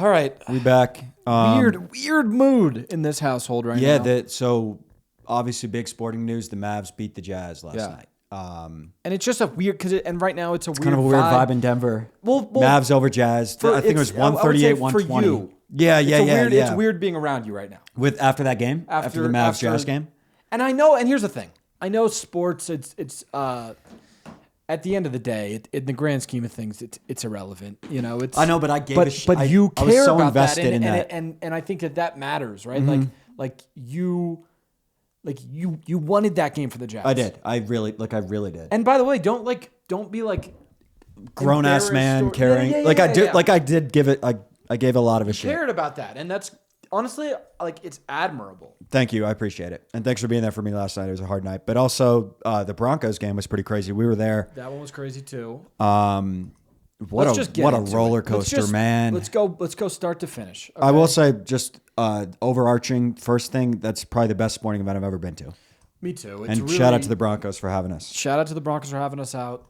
All right. We back. Weird mood in this household right now. Yeah, so obviously big sporting news. The Mavs beat the Jazz last night. And it's just a weird, and right now it's kind of a weird vibe in Denver. Well, Mavs over Jazz. I think it was 138, 120. For you. Yeah. It's weird being around you right now. After that game? After the Mavs Jazz game? And I know, and here's the thing. I know sports, it's at the end of the day, in the grand scheme of things, it's irrelevant. You know, I know, but I gave a shit. But you care I was so about invested that, in that. And I think that matters, right? Like you wanted that game for the Jazz. I did. I really did. And by the way, don't be like grown ass man caring. I did give it. I gave a lot of a shit. Cared about that, and that's honestly it's admirable. Thank you. I appreciate it. And thanks for being there for me last night. It was a hard night. But also, the Broncos game was pretty crazy. We were there. That one was crazy too. What a roller coaster, man. Let's go start to finish. Okay? I will say, just overarching first thing, that's probably the best sporting event I've ever been to. Me too. And shout out to the Broncos for having us. Shout out to the Broncos for having us out.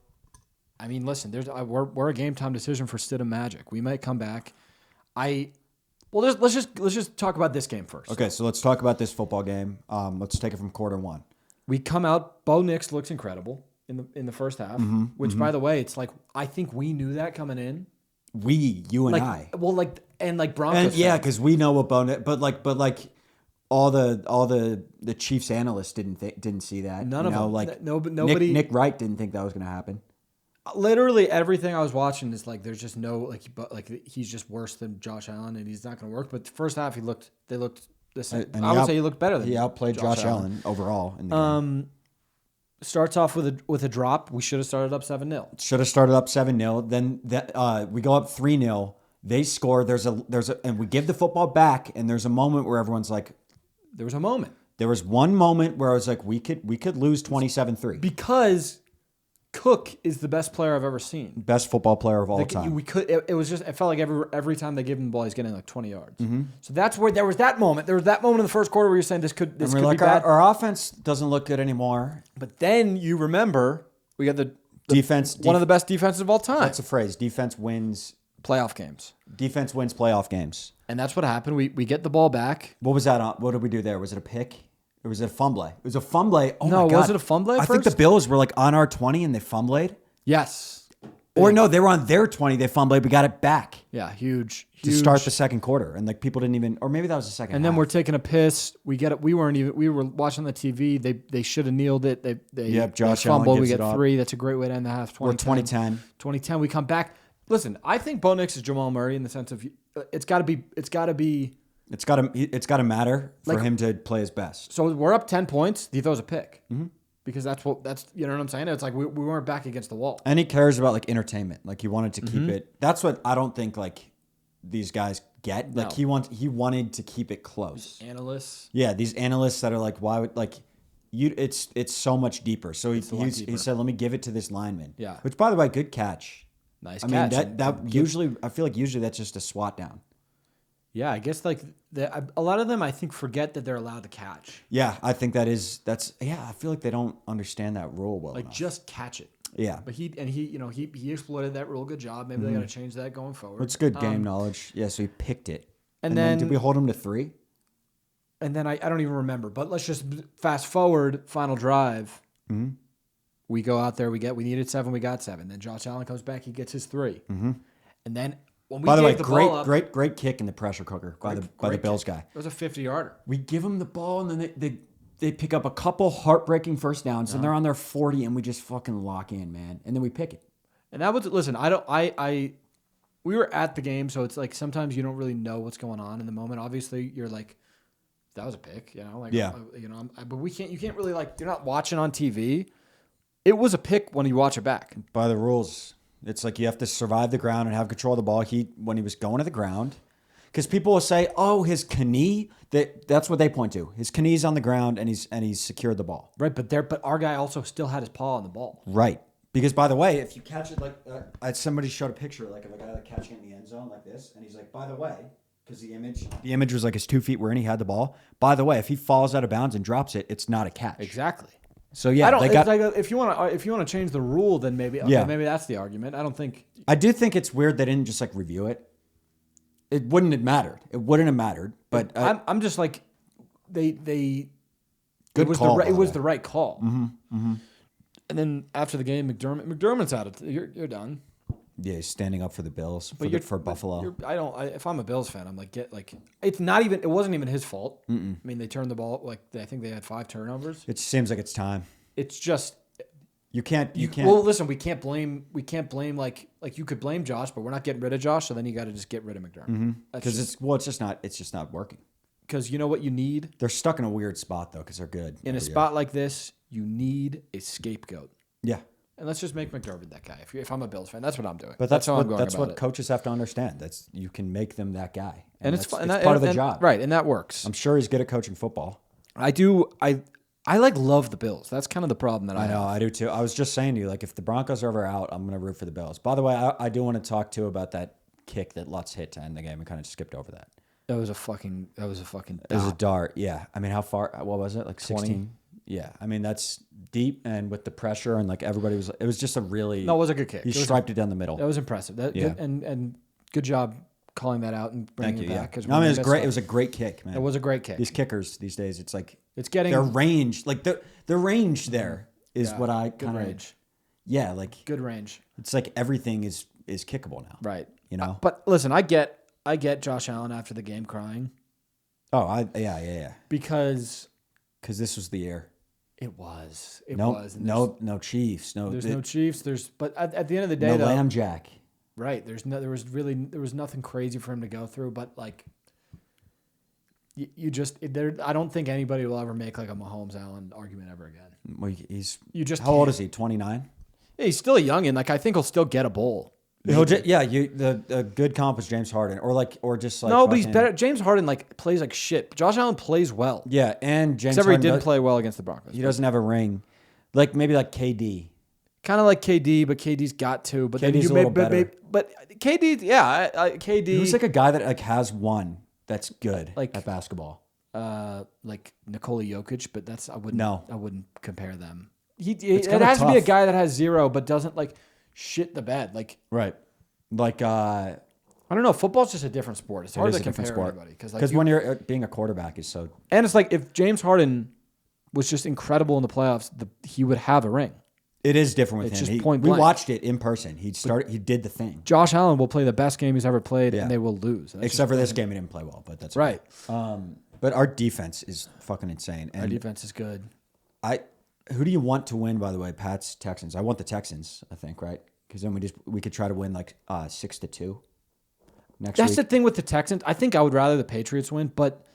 I mean, listen, we're a game time decision for Stidham Magic. We might come back. Let's just talk about this game first. Okay, so let's talk about this football game. Let's take it from quarter one. We come out. Bo Nix looks incredible in the first half. Which, by the way, it's like I think we knew that coming in. You and I. Well, Broncos. And because we know what Bo Nix, but all the Chiefs analysts didn't see that. None of them. Nobody. Nick Wright didn't think that was going to happen. Literally everything I was watching is there's just no he's just worse than Josh Allen and he's not going to work. But the first half they looked the same. I would say he looked better than he outplayed Josh Allen overall in the game. Starts off with a drop. We should have started up 7-0. Should have started up 7-0. Then we go up 3-0. They score. There's a and we give the football back. And there's a moment where everyone's like, there was a moment. There was one moment where I was like, we could lose 27-3 because Cook is the best player I've ever seen. Best football player of all time. It felt like every time they gave him the ball, he's getting 20 yards. So that's where there was that moment. There was that moment in the first quarter where you're saying this could be bad. Our offense doesn't look good anymore. But then you remember we got the defense, one of the best defenses of all time. That's a phrase. Defense wins playoff games. Defense wins playoff games. And that's what happened. We get the ball back. What was that? What did we do there? Was it a pick? Or was it a fumble? It was a fumble. Oh no, my God. Was it a fumble I think the Bills were on our 20 and they fumbled. Yes. Or no, they were on their 20. They fumbled. We got it back. Yeah, huge. To start the second quarter. And people didn't even, or maybe that was the second And half. then we're taking a piss. We get it. We were watching the TV. They should have kneeled it. Josh Allen fumbled. We get 3. That's a great way to end the half. 2010. 2010. We come back. Listen, I think Bo Nix is Jamal Murray in the sense of it's got to be. It's got to matter for him to play his best. So we're up 10 points. He throws a pick because that's you know what I'm saying. It's like we weren't back against the wall. And he cares about entertainment. He wanted to keep it. That's what I don't think these guys get. He wanted to keep it close. Analysts. Yeah, these analysts that are why would it's so much deeper. So he said, let me give it to this lineman. Yeah. Which, by the way, good catch. Nice catch. I mean usually I feel like that's just a swat down. Yeah, I guess a lot of them I think forget that they're allowed to catch. Yeah, I think I feel like they don't understand that rule well enough. Just catch it. Yeah. But he exploited that rule. Good job. Maybe they got to change that going forward. It's good game knowledge. Yeah, so he picked it. And then did we hold him to 3? And then I don't even remember. But let's just fast forward. Final drive. Mm-hmm. We go out there. We needed 7. We got 7. Then Josh Allen comes back. He gets his 3. Mm-hmm. And then when we by the way, great kick in the pressure cooker by the Bills guy. It was a 50-yarder. We give him the ball and then they pick up a couple heartbreaking first downs and they're on their 40 and we just fucking lock in, man. And then we pick it. And that was we were at the game, so it's sometimes you don't really know what's going on in the moment. Obviously, you're that was a pick, yeah. But you can't really you're not watching on TV. It was a pick when you watch it back. By the rules, it's you have to survive the ground and have control of the ball. When he was going to the ground, because people will say, "Oh, his knee." That's what they point to. His knee's on the ground and he's secured the ball. Right, but our guy also still had his paw on the ball. Right, because by the way, if you catch it somebody showed a picture of a guy catching it in the end zone like this, and he's like, by the way. Because the image was his 2 feet where he had the ball. By the way, if he falls out of bounds and drops it, it's not a catch. Exactly. So yeah, if you want to change the rule, then maybe that's the argument. I don't think. I do think it's weird they didn't just review it. It wouldn't have mattered. It wouldn't have mattered. But I'm just like, they Good call, by it the was way. the right call. Mm-hmm. And then after the game, McDermott's out of you're done. Yeah, he's standing up for the Bills for Buffalo. If I'm a Bills fan, I'm like, it wasn't even his fault. I mean, they turned the ball, I think they had 5 turnovers. It seems like it's time. It's just, you can't. Well, listen, we can't blame like you could blame Josh, but we're not getting rid of Josh, so then you got to just get rid of McDermott. Because it's just not working. Because you know what you need? They're stuck in a weird spot though, because they're good. In a spot like this, you need a scapegoat. Yeah. And let's just make McDermott that guy. If I'm a Bills fan, that's what I'm doing. But that's how I'm going. That's what it. Coaches have to understand. That's you can make them that guy, and it's fun. It's part of the job, right? And that works. I'm sure he's good at coaching football. I do. I love the Bills. That's kind of the problem that I know. have. I do too. I was just saying to you, like, if the Broncos are ever out, I'm going to root for the Bills. By the way, I do want to talk too about that kick that Lutz hit to end the game. We kind of skipped over that. That was a fucking. It was a dart. Yeah. I mean, how far? What was it? Like 20? 16. Yeah. I mean, that's deep, and with the pressure and like everybody was. It was just a really. No, it was a good kick. He striped it down the middle. That was impressive. Yeah. And good job calling that out and bringing it back. Yeah. I mean, it was great. It was a great kick, man. It was a great kick. These kickers these days, it's like it's getting their range. Like the range there is what I good kind of. range. Yeah, like good range. It's like everything is kickable now. Right. You know. But listen, I get Josh Allen after the game crying. Oh, yeah. Because this was the year. It was. No Chiefs. There's no Chiefs. But at the end of the day, no Lamb Jack. Right. There was nothing crazy for him to go through. But like, I don't think anybody will ever make like a Mahomes Allen argument ever again. Well, how old is he? 29. Yeah, he's still a youngin. Like I think he'll still get a bowl. The good comp is James Harden, or just like no, but he's better. James Harden like plays like shit. Josh Allen plays well. Yeah, and James Except Harden he didn't play well against the Broncos. He doesn't have a ring, like maybe like KD. Kind of like KD, but KD's got two. But KD's a little better. But KD, yeah, KD. Who's like a guy that like has one that's good like at basketball? Like Nikola Jokic, but I wouldn't compare them. It has to be a guy that has 0, but doesn't like shit the bed. Like right. Like I don't know. Football's just a different sport. It's hard to compare anybody because when you're being a quarterback is so. And it's like if James Harden was just incredible in the playoffs, he would have a ring. It is different with him. Just point blank. We watched it in person. He did the thing. Josh Allen will play the best game he's ever played, and they will lose. Except for this game, he didn't play well, but that's right. Okay. But our defense is fucking insane. And our defense is good. Who do you want to win? By the way, Pats, Texans. I want the Texans. I think right because then we could try to win like 6-2 next week. That's the thing with the Texans. I think I would rather the Patriots win, but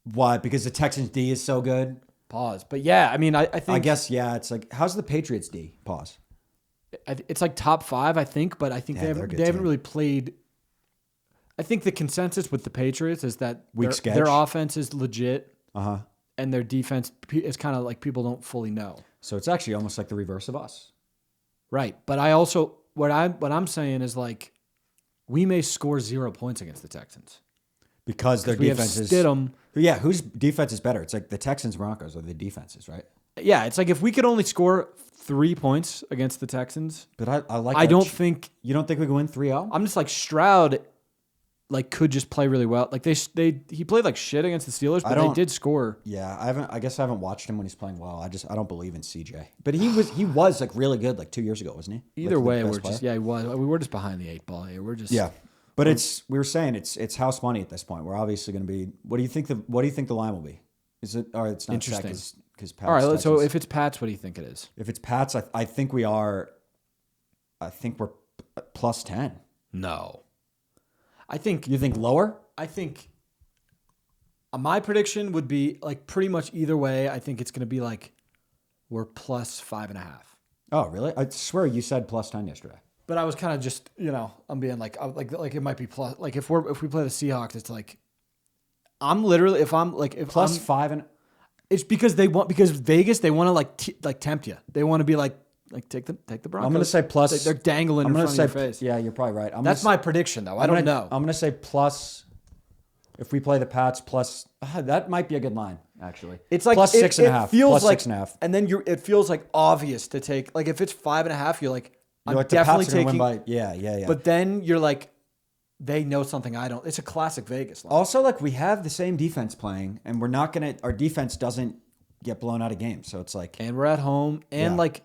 why? Because the Texans D is so good. Pause. But yeah, I mean, I think. I guess yeah. It's like how's the Patriots D? Pause. It's like top 5, I think, but I think they haven't really played. I think the consensus with the Patriots is that their offense is legit, and their defense is kind of like people don't fully know. So it's actually almost like the reverse of us, right? But I also what I'm saying is like we may score 0 points against the Texans because their defense is Stidham. Yeah, whose defense is better? It's like the Texans, Broncos, or the defenses, right? Yeah, it's like if we could only score 3 points against the Texans, but I like. I don't think you don't think we can win 3-0. I'm just like Stroud. Like could just play really well. Like he played like shit against the Steelers, but they did score. Yeah, I guess I haven't watched him when he's playing well. I don't believe in CJ. But he was like really good like 2 years ago, wasn't he? Either like, way, he was. We were just behind the 8 ball here. We're just But we were saying it's house money at this point. We're obviously going to be. What do you think the line will be? Is it or it's not interesting because Pats. All right, Texans. so if it's Pats, what do you think it is? If it's Pats, I think we are. I think we're plus 10. No. You think lower? I think my prediction would be like pretty much either way. I think it's going to be like we're plus 5.5. Oh, really? I swear you said plus 10 yesterday. But I was kind of just, I'm being like it might be plus. Like if we play the Seahawks, it's like I'm literally if plus 5 and it's because Vegas they want to like tempt you. They want to be like take the Broncos. I'm going to say plus. They're dangling in front of your face. Yeah, you're probably right. That's my prediction, though. I don't know. I'm going to say plus. If we play the Pats, plus that might be a good line. Actually, it's like plus 6.5. It feels plus like 6.5. and then it feels like obvious to take. Like if it's 5.5, you're like I'm like, definitely the Pats are taking. win by, yeah. But then you're like, they know something I don't. It's a classic Vegas line. Also, like, we have the same defense playing, and we're not going to – our defense doesn't get blown out of games. So it's like – And we're at home. And, like,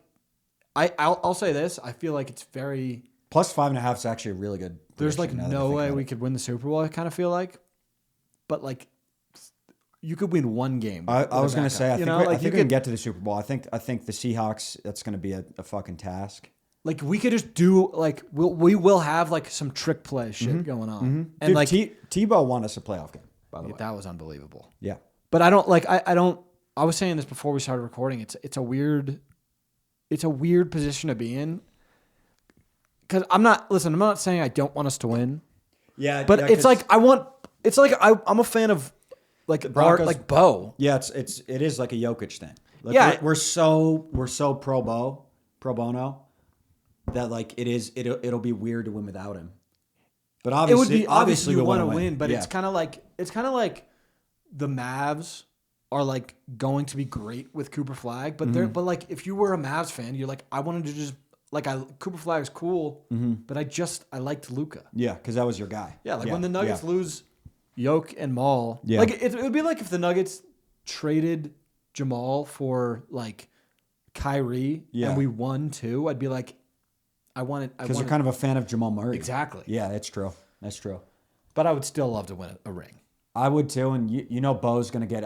I'll say this. I feel like it's very – Plus 5.5 is actually a really good – There's, like, no way we could win the Super Bowl, I kind of feel like. But, like, you could win one game. I was going to say, I think we can get to the Super Bowl. I think the Seahawks, that's going to be a fucking task. Like, we could just do, like, we will have, like, some trick play shit going on. Mm-hmm. And, dude, like, Tebow won us a playoff game, by the way. That was unbelievable. Yeah. But I don't, like, I don't, I was saying this before we started recording. It's a weird position to be in. Because I'm not saying I don't want us to win. Yeah. But it's like, I'm a fan of, like, Broncos, like Bo. Yeah, it is like a Jokic thing. Like, we're so pro bono. That like it'll be weird to win without him, but obviously you want to win. But it's kind of like the Mavs are like going to be great with Cooper Flag, but but like if you were a Mavs fan, you're like I wanted to just like Cooper Flag is cool, but I liked Luka. Yeah, because that was your guy. Yeah, like when the Nuggets lose Yoke and Maul, like it would be like if the Nuggets traded Jamal for like Kyrie and we won too. I'd be like. Because you're kind of a fan of Jamal Murray. Exactly. Yeah, that's true. But I would still love to win a ring. I would too, and you know Bo's gonna get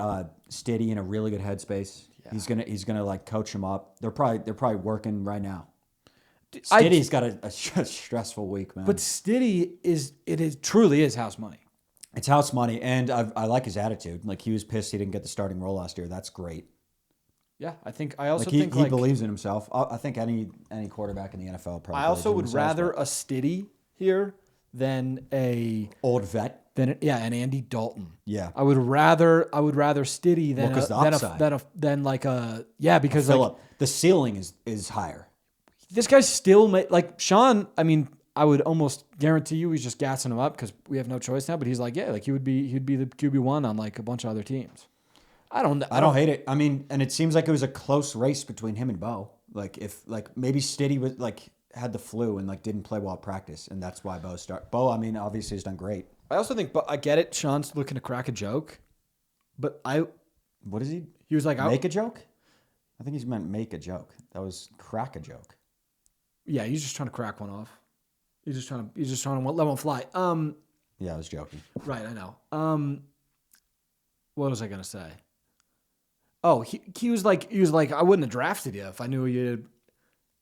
Stiddy in a really good headspace. Yeah. He's gonna like coach him up. They're probably working right now. Stiddy's got a stressful week, man. But Stiddy truly is house money. It's house money, and I like his attitude. Like he was pissed he didn't get the starting role last year. That's great. Yeah, I also think he believes in himself. I think any quarterback in the NFL probably. I also would rather a Stiddy here than a old vet. An Andy Dalton. Yeah, I would rather Stiddy than like a because Phillip. The ceiling is higher. This guy's still like Sean. I mean, I would almost guarantee you he's just gassing him up because we have no choice now. But he's like, like he'd be the QB1 on like a bunch of other teams. I don't hate it. I mean, and it seems like it was a close race between him and Bo. Like if maybe Stiddy was like had the flu and like didn't play well at practice, and that's why Bo started. Bo, I mean, obviously has done great. I also think, but I get it. Sean's looking to crack a joke, but what is he? He was like, make a joke. I think he's meant make a joke. That was crack a joke. Yeah, he's just trying to crack one off. He's just trying to let one fly. Yeah, I was joking. Right, I know. What was I gonna say? Oh, he was like I wouldn't have drafted you if I knew you.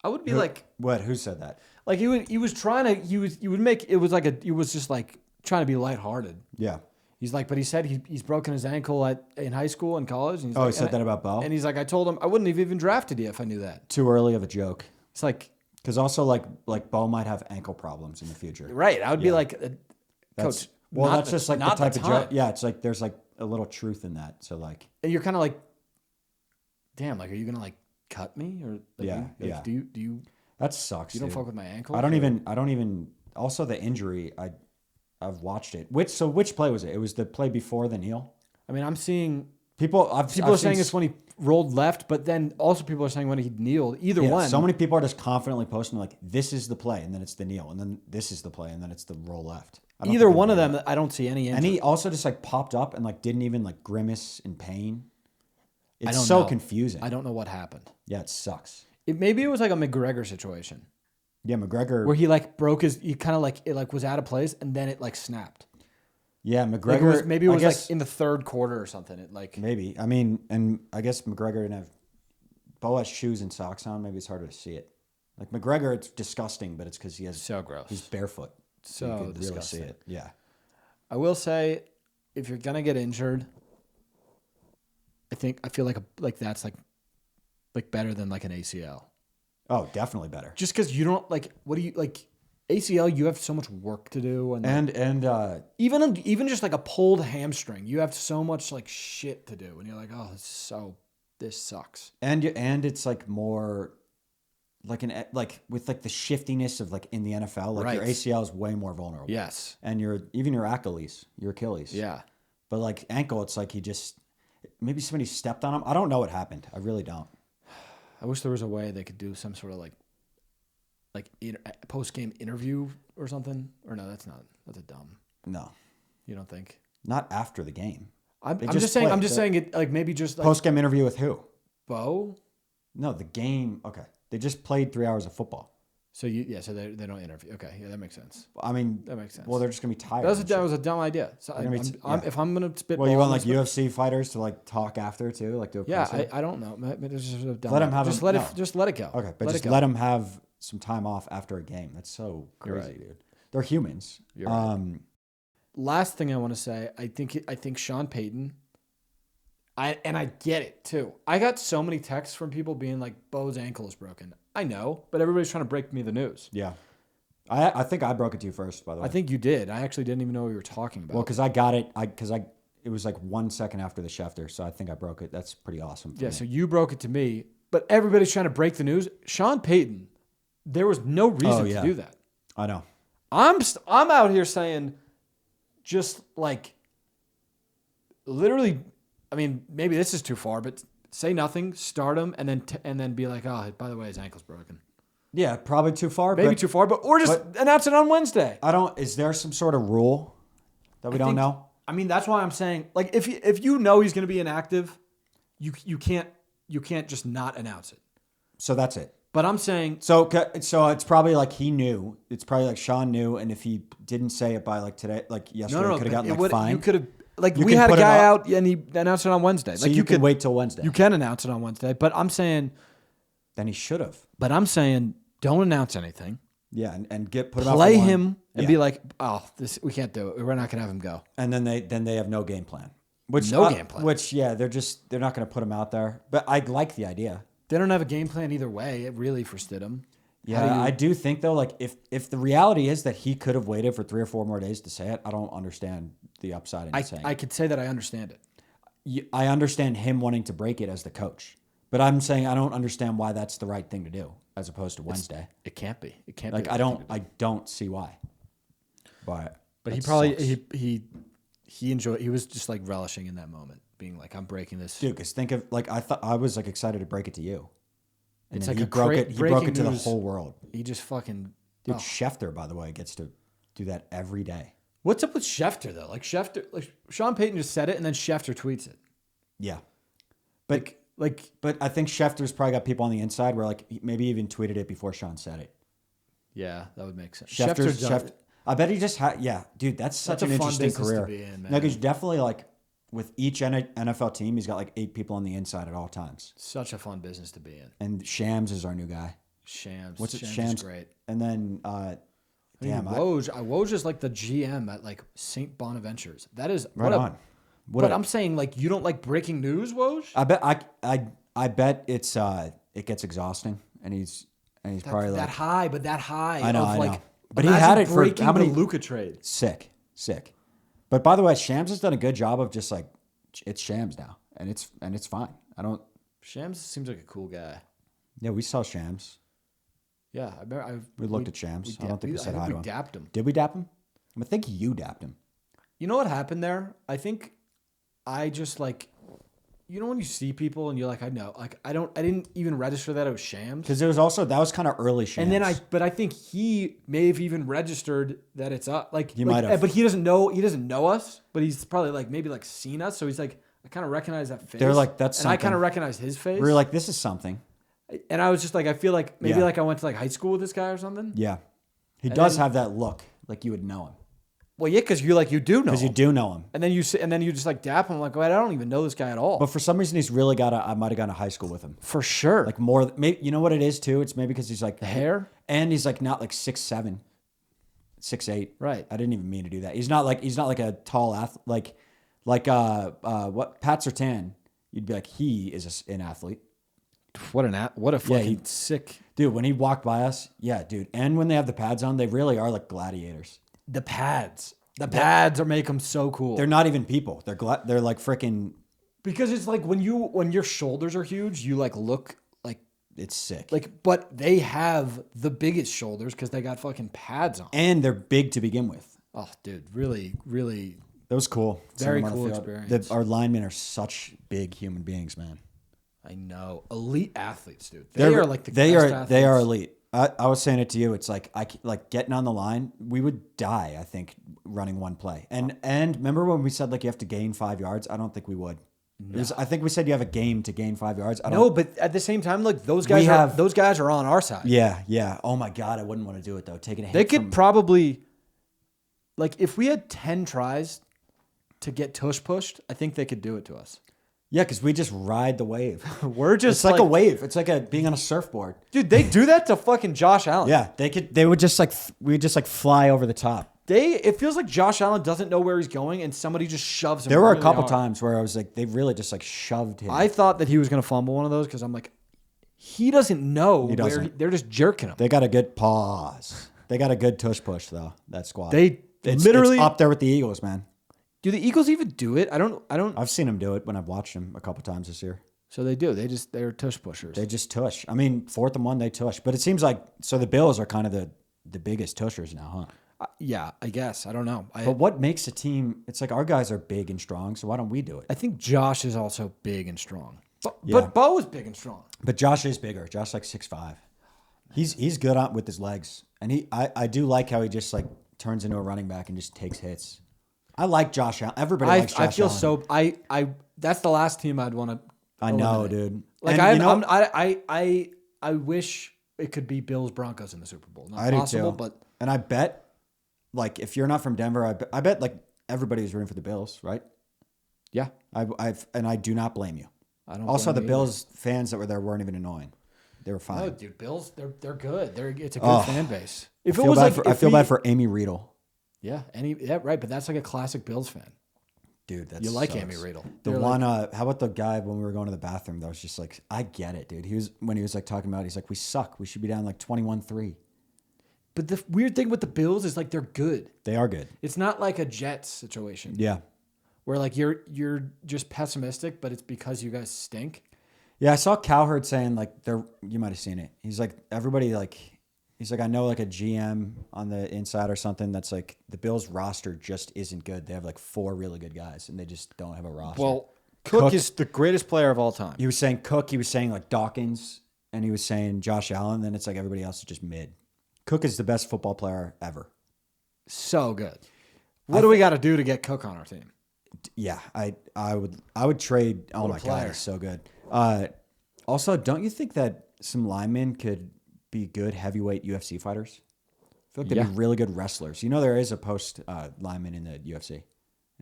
I would be like what? Who said that? Like he was trying to he was just like trying to be lighthearted. Yeah. He's like, but he said he's broken his ankle in high school and college. And he said that about Bo. And he's like, I told him I wouldn't have even drafted you if I knew that. Too early of a joke. It's like because also like Bo might have ankle problems in the future. Right. I would be like, Coach. That's just like the type of joke. Yeah, it's like there's like a little truth in that. So like, and you're kind of like. Damn, like, are you gonna like cut me or? Like, Do you? That sucks. You don't fuck with my ankle. I don't even. Also, the injury. I've watched it. Which play was it? It was the play before the kneel. I mean, I'm seeing people. People are saying it's when he rolled left, but then also people are saying when he kneeled. Either one. So many people are just confidently posting like, "This is the play," and then it's the kneel, and then this is the play, and then it's the roll left. Either one of them, I don't see any injury. And he also just like popped up and like didn't even like grimace in pain. It's so confusing. I don't know what happened. Yeah, it sucks. Maybe it was like a McGregor situation. Yeah, McGregor. Where he like broke he kind of like, it like was out of place and then it like snapped. Yeah, McGregor. Like maybe it was like in the third quarter or something. It like. Maybe. I mean, and I guess McGregor didn't have. Bo has shoes and socks on. Maybe it's harder to see it. Like McGregor, it's disgusting, but it's because he has. So gross. He's barefoot. So you can disgusting. Really see it. Yeah. I will say, if you're gonna get injured. I feel like that's like better than like an ACL. Oh, definitely better. Just because you don't like what do you like ACL? You have so much work to do, and even just like a pulled hamstring, you have so much like shit to do, and you're like, oh, this sucks. And it's like more like with like the shiftiness of like in the NFL, like your ACL is way more vulnerable. Yes, and even your Achilles, your Achilles. Yeah, but like ankle, it's like he just. Maybe somebody stepped on him. I don't know what happened. I really don't. I wish there was a way they could do some sort of like like post game interview or something? Or no, that's a dumb. No, you don't think? Not after the game. I'm just saying. I'm just saying it. Like maybe just like, post game interview with who? Bo. No, the game. Okay, they just played 3 hours of football. So so they don't interview. Okay, yeah, that makes sense. I mean, that makes sense. Well, they're just gonna be tired. That was a dumb idea. So if I'm gonna spit, well, you want like UFC fighters to like talk after too, like do a yeah. I don't know. It's just a dumb let them have just let it go. Okay, but let them have some time off after a game. That's so crazy, dude. They're humans. You're right. Last thing I want to say, I think Sean Payton. I get it too. I got so many texts from people being like, Bo's ankle is broken. I know, but everybody's trying to break me the news. Yeah. I think I broke it to you first, by the way. I think you did. I actually didn't even know what you were talking about. Well, because I got it. It was like 1 second after the Schefter, so I think I broke it. That's pretty awesome. Yeah, so you broke it to me, but everybody's trying to break the news. Sean Payton, there was no reason to do that. I know. I'm out here saying, just like, literally. I mean, maybe this is too far, but say nothing, start him, and then be like, oh, by the way, his ankle's broken. Yeah, probably too far. Maybe too far, or just announce it on Wednesday. Is there some sort of rule that we don't know? I mean, that's why I'm saying, like, if you know he's going to be inactive, you can't just not announce it. So that's it. But I'm saying so it's probably like he knew. It's probably like Sean knew, and if he didn't say it by like today, like yesterday, he could have gotten like fined. You could have. Like, we had a guy out and he announced it on Wednesday. So like you can wait till Wednesday. You can announce it on Wednesday, but I'm saying. Then he should have. But I'm saying don't announce anything. Yeah, and put him play him and be like, oh, we can't do it. We're not gonna have him go. And then they have no game plan. Game plan. Which they're not gonna put him out there. But I like the idea. They don't have a game plan either way, really, for Stidham. Yeah, I do think though, like if the reality is that he could have waited for 3 or 4 more days to say it, I don't understand the upside in saying it. I could say that I understand it. I understand him wanting to break it as the coach, but I'm saying I don't understand why that's the right thing to do as opposed to Wednesday. It can't be. It can't be. Like I don't see why. But he probably he enjoyed. He was just like relishing in that moment, being like, I'm breaking this. Dude, because think of like I was like excited to break it to you. And it's like he broke it to the whole world. He just fucking... Dude, Schefter, by the way, gets to do that every day. What's up with Schefter, though? Like, Sean Payton just said it, and then Schefter tweets it. Yeah. But I think Schefter's probably got people on the inside where, like, maybe even tweeted it before Sean said it. Yeah, that would make sense. Schefter, I bet he just had... Yeah, dude, that's such an interesting career. To be in, man. No, because definitely, like... With each NFL team, he's got like 8 people on the inside at all times. Such a fun business to be in. And Shams is our new guy. Shams. What's it? Shams is great. And then, Woj is like the GM at like St. Bonaventures. That is right on. I'm saying, like, you don't like breaking news, Woj? I bet it gets exhausting, and he's probably like that high. I know. Like, but he had it for how many Luka trade? Sick. But by the way, Shams has done a good job of just like it's Shams now, and it's fine. Shams seems like a cool guy. Yeah, we saw Shams. Yeah, we looked at Shams. I don't think we said hi to him. We dapped him. Did we dap him? I think you dapped him. You know what happened there? I think I just like, you know when you see people and you're like, I know, like I didn't even register that it was Shams because it was also that was kind of early Shams. And then but I think he may have even registered that it's up. Like he might have, but he doesn't know us. But he's probably like maybe like seen us, so he's like, I kind of recognize that face. They're like that's, and something. I kind of recognize his face. We were like, this is something. And I was just like, I feel like maybe like I went to like high school with this guy or something. Yeah, he does have that look, like you would know him. Well, yeah, because you do know him. Because you do know him. And then you just like dap him. I'm like, well, I don't even know this guy at all. But for some reason, he's really I might have gone to high school with him. For sure. Like more, maybe, you know what it is too? It's maybe because he's like... The hair? And he's like not like 6'7", 6'8". Right. I didn't even mean to do that. He's not like a tall athlete. Like what Pat Surtain, you'd be like, he is an athlete. What a fucking sick... Dude, when he walked by us, yeah, dude. And when they have the pads on, they really are like gladiators. The pads are make them so cool. They're not even people. They're like freaking. Because it's like when your shoulders are huge, you like look like it's sick. Like, but they have the biggest shoulders because they got fucking pads on, and they're big to begin with. Oh, dude, really, really. That was cool. Very cool experience. Our linemen are such big human beings, man. I know, elite athletes, dude. They are like the best athletes. They are elite. I was saying it to you. It's like like getting on the line. We would die, I think, running one play. And remember when we said like you have to gain 5 yards? I don't think we would. No. I think we said you have a game to gain 5 yards. No, but at the same time, like those guys are on our side. Yeah. Oh my God, I wouldn't want to do it though. Taking a hit. They could probably, like, if we had 10 tries to get tush pushed, I think they could do it to us. Yeah, because we just ride the wave. It's like a wave. It's like being on a surfboard. Dude, they do that to fucking Josh Allen. Yeah, they would just like we would just like fly over the top. It feels like Josh Allen doesn't know where he's going, and somebody just shoves him. There were a couple times where I was like, they really just like shoved him. I thought that he was going to fumble one of those because I'm like, he doesn't know where they're just jerking him. They got a good pause. They got a good tush push though. That squad. It's literally up there with the Eagles, man. Do the Eagles even do it? I don't. I've seen them do it when I've watched them a couple times this year. So they do. They're tush pushers. They just tush. I mean, 4th and 1, they tush. But it seems like the Bills are kind of the biggest tushers now, huh? Yeah, I guess. I don't know. But what makes a team? It's like our guys are big and strong, so why don't we do it? I think Josh is also big and strong. But Bo is big and strong. But Josh is bigger. Josh like 6'5". He's good with his legs, and I do like how he just like turns into a running back and just takes hits. I like Josh Allen. Everybody likes Josh Allen. I feel so. I that's the last team I'd want to. I know, dude. Like I wish it could be Bills Broncos in the Super Bowl. Not possible, but I bet. Like, if you're not from Denver, I bet like everybody's rooting for the Bills, right? Yeah. I do not blame you. I don't. Also, the Bills fans that were there weren't even annoying. They were fine. No, dude, Bills, they're good. It's a good fan base. I feel bad for Amy Riedel. Yeah, right. But that's like a classic Bills fan. Dude, you like Amy Riedel. How about the guy when we were going to the bathroom that was just like, I get it, dude. When he was like talking about it, he's like, we suck. We should be down like 21-3. But the weird thing with the Bills is like they're good. They are good. It's not like a Jets situation. Yeah. Where like you're just pessimistic, but it's because you guys stink. Yeah, I saw Cowherd saying like you might have seen it. He's like everybody like he's like I know like a GM on the inside or something that's like the Bills roster just isn't good. They have like 4 really good guys and they just don't have a roster. Well, Cook is the greatest player of all time. He was saying Cook, he was saying like Dawkins, and he was saying Josh Allen, then it's like everybody else is just mid. Cook is the best football player ever. So good. What do we got to do to get Cook on our team? Yeah, I would trade. Oh my God, he's so good. Also, don't you think that some linemen could be good heavyweight UFC fighters? I feel like they'd be really good wrestlers. You know, there is a post lineman in the UFC.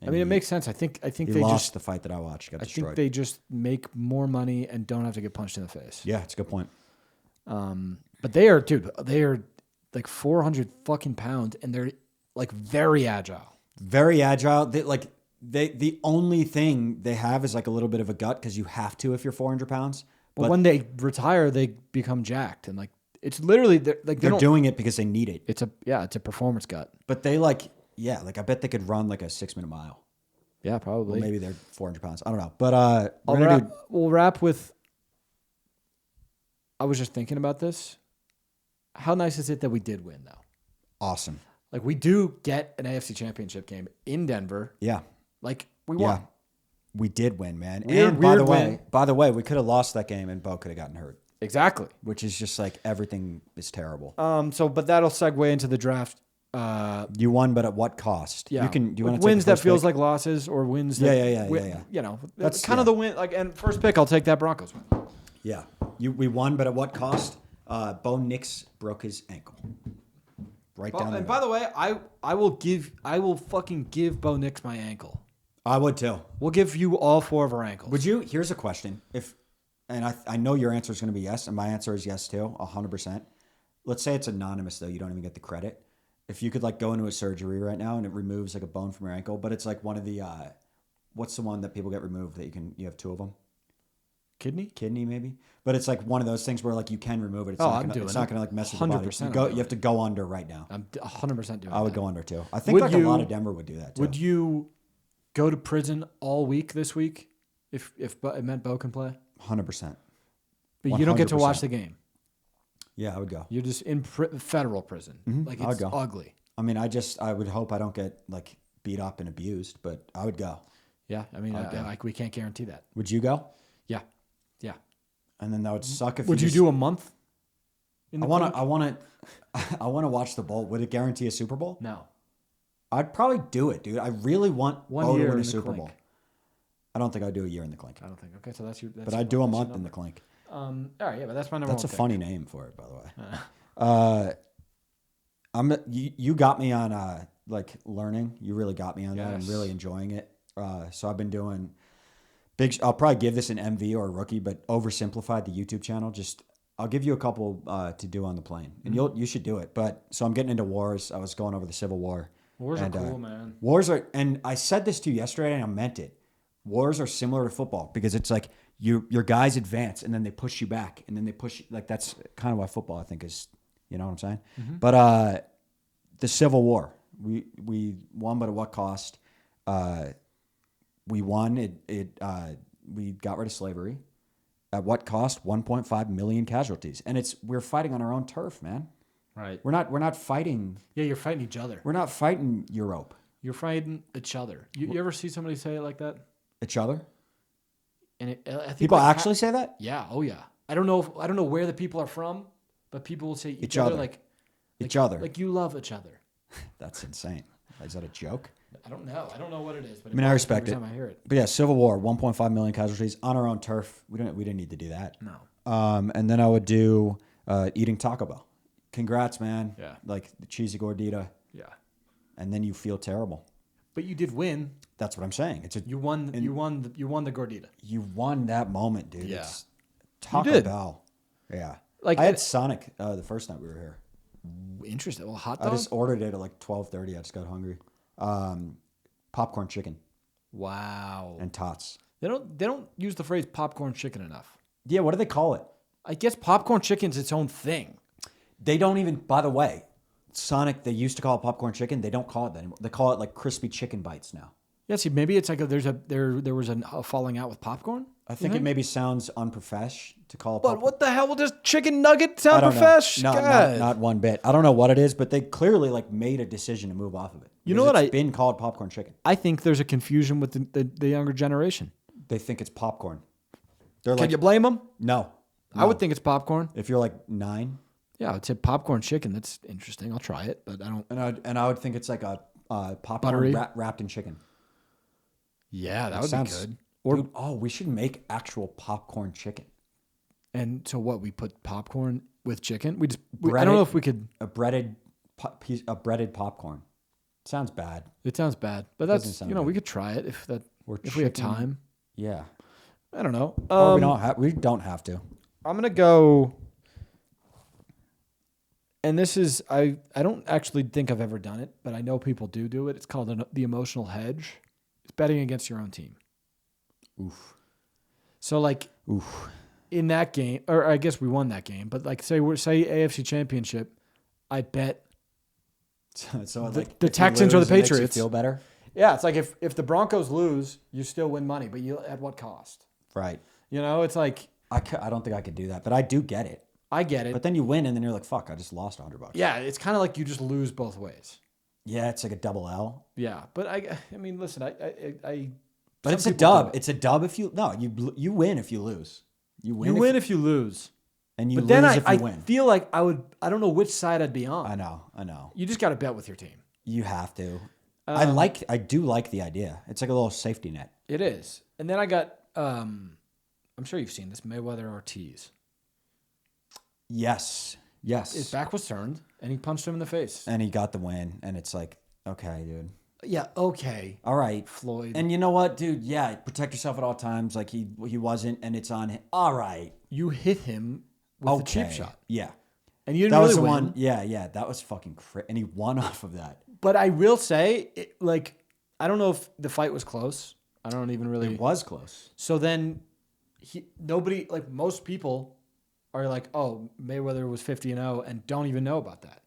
I mean, it makes sense. I think they lost the fight that I watched. Got destroyed. I think they just make more money and don't have to get punched in the face. Yeah, it's a good point. But they are like 400 fucking pounds, and they're like very agile. Very agile. The only thing they have is like a little bit of a gut because you have to if you're 400 pounds. But when they retire, they become jacked, and like it's literally they're doing it because they need it. It's a performance gut. But they I bet they could run like a 6-minute mile. Yeah, probably. Well, maybe they're 400 pounds. I don't know. But we'll wrap with. I was just thinking about this. How nice is it that we did win, though? Awesome. Like, we do get an AFC Championship game in Denver. Yeah. Like, we won. Yeah. We did win, man. And by the way, we could have lost that game and Bo could have gotten hurt. Exactly. Which is just like everything is terrible. But that'll segue into the draft. You won, but at what cost? Yeah. Do you want to wins that feels pick? like losses or wins that yeah. You know, that's kind of the win. Like, and first pick, I'll take that Broncos win. Yeah. We won, but at what cost? Bo Nix broke his ankle. And by the way, I will fucking give Bo Nix my ankle. I would too. We'll give you all 4 of our ankles. Would you? Here's a question. I know your answer is going to be yes, and my answer is yes too, 100%. Let's say it's anonymous though. You don't even get the credit. If you could like go into a surgery right now and it removes like a bone from your ankle, but it's like one of the what's the one that people get removed that you have 2 of them? Kidney maybe, but it's like one of those things where like you can remove it. It's not gonna like mess with the body. You have to go under right now. I'm 100% doing that. I would go under too. I think a lot of Denver would do that too. Would you go to prison all week this week if it meant Bo can play? 100%. But 100%. You don't get to watch the game. Yeah, I would go. You're just in federal prison. Mm-hmm. Like it's ugly. I mean, I would hope I don't get like beat up and abused, but I would go. Yeah, I mean, we can't guarantee that. Would you go? Yeah. And then that would suck if Would you do a month? I want to watch the bowl. Would it guarantee a Super Bowl? No. I'd probably do it, dude. I really want Bo to win a Super Clink. Bowl. I don't think I'd do a year in the Clink. I don't think. Okay, so that's your. But I'd do a month in the Clink. All right, yeah, but that's my number one. That's a funny name for it, by the way. You got me on like learning. You really got me on that. I'm really enjoying it. So I've been doing I'll probably give this an MV or a rookie, but oversimplified the YouTube channel. I'll give you a couple to do on the plane, and you should do it. But so I'm getting into wars. I was going over the Civil War. Wars are cool, man. Wars are, and I said this to you yesterday, and I meant it. Wars are similar to football because it's like your guys advance, and then they push you back, and then they push you. Like that's kind of why football, I think, is. You know what I'm saying? Mm-hmm. But the Civil War, we won, but at what cost? We won. We got rid of slavery. At what cost? 1.5 million casualties, and we're fighting on our own turf, man. Right. We're not fighting. Yeah, you're fighting each other. We're not fighting Europe. You're fighting each other. You ever see somebody say it like that? Each other? And I think people actually say that? Yeah. Oh yeah. I don't know where the people are from, but people will say each other like each other. Like you love each other. That's insane. Is that a joke? I don't know. I don't know what it is, but I respect it. Every time I hear it. But yeah, Civil War, 1.5 million casualties on our own turf. We didn't need to do that. No. And then I would do eating Taco Bell. Congrats, man. Yeah. Like the cheesy gordita. Yeah. And then you feel terrible. But you did win. That's what I'm saying. You won the gordita. You won that moment, dude. Yeah. It's Taco Bell. Yeah. Like I had Sonic the first night we were here. Interesting. Well, hot dog? I just ordered it at like 12:30. I just got hungry. Popcorn chicken. Wow. And tots. They don't use the phrase popcorn chicken enough. Yeah, what do they call it? I guess popcorn chicken's its own thing. They don't even, by the way, Sonic, they used to call it popcorn chicken. They don't call it that anymore. They call it like crispy chicken bites now. Yeah, see, maybe it's like there was a falling out with popcorn. I think it maybe sounds unprofesh to call it popcorn. But what the hell will this chicken nugget sound profesh? No, not one bit. I don't know what it is, but they clearly like made a decision to move off of it. You know what? It's been called popcorn chicken. I think there's a confusion with the younger generation. They think it's popcorn. Can you blame them? No. I would think it's popcorn. If you're like 9. Yeah, I would say popcorn chicken. That's interesting. I'll try it, but I don't. And I would think it's like a popcorn wrapped in chicken. Yeah, that would be good. Or we should make actual popcorn chicken. And so what? We put popcorn with chicken. I don't know if we could a breaded popcorn. Sounds bad. It sounds bad, but that's we could try it if we have time. Yeah, I don't know. We don't have to. I'm gonna go. And this is I don't actually think I've ever done it, but I know people do it. It's called the emotional hedge. It's betting against your own team. Oof. So like, in that game, or I guess we won that game, but like say AFC Championship, I bet. So the Texans or the Patriots it makes you feel better. Yeah, it's like if the Broncos lose, you still win money, but at what cost? Right. It's like I don't think I could do that, but I do get it. I get it. But then you win, and then you're like, "Fuck! I just lost $100." Yeah, it's kind of like you just lose both ways. Yeah, it's like a double L. Yeah, but I mean, listen, I But it's a dub. It's a dub if you you win if you lose. You win if you lose. And you lose if you win. I feel like I don't know which side I'd be on. I know. You just got to bet with your team. You have to. I do like the idea. It's like a little safety net. It is. And then I got I'm sure you've seen this, Mayweather Ortiz. Yes. His back was turned and he punched him in the face. And he got the win, and it's like, okay, dude. Yeah, okay. All right, Floyd. And you know what, dude? Yeah, protect yourself at all times. Like he wasn't, and it's on him. All right. You hit him with the cheap shot. Yeah. And you didn't really win. One. Yeah. That was fucking crazy. And he won off of that. But I will say, I don't know if the fight was close. I don't even really. It was close. So then, most people are like, oh, Mayweather was 50-0 and don't even know about that.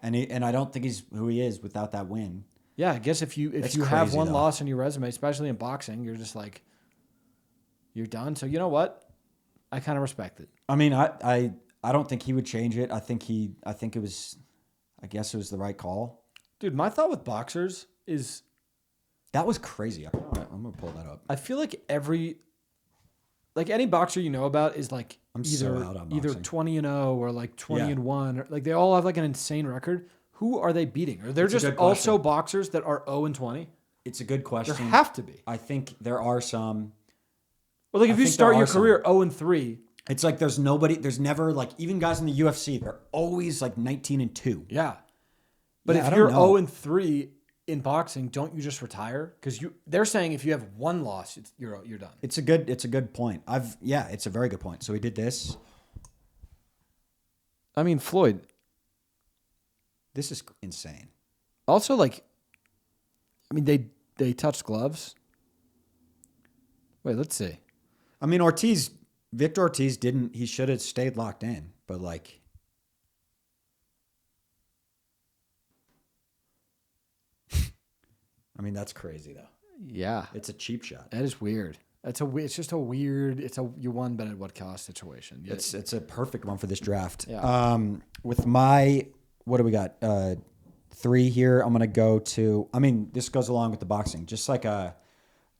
And I don't think he's who he is without that win. Yeah, I guess if you have one loss on your resume, especially in boxing, you're just like, you're done. So you know what? I kind of respect it. I mean, I don't think he would change it. I guess it was the right call. Dude, my thought with boxers is that was crazy. I'm gonna pull that up. I feel like every like any boxer you know about is like I'm so out on either boxing. 20-0 or like 20-1. Or, like they all have like an insane record. Who are they beating? Or they're just also boxers that are 0-20? It's a good question. There have to be. I think there are some. Well, like if you start your career 0-3. It's like there's never like, even guys in the UFC, they're always like 19-2. Yeah. But if you're 0-3 in boxing, don't you just retire? Because they're saying if you have one loss, you're done. It's a good point. It's a very good point. So we did this. I mean, Floyd. This is insane. Also, like, I mean, they touched gloves. Wait, let's see. I mean, Victor Ortiz didn't. He should have stayed locked in, but like. I mean, that's crazy though. Yeah, it's a cheap shot. That is weird. It's just a weird. You won, but at what cost situation? Yeah. It's a perfect one for this draft. Yeah. With my, what do we got? 3 here. I'm gonna go to. I mean, this goes along with the boxing. Just like a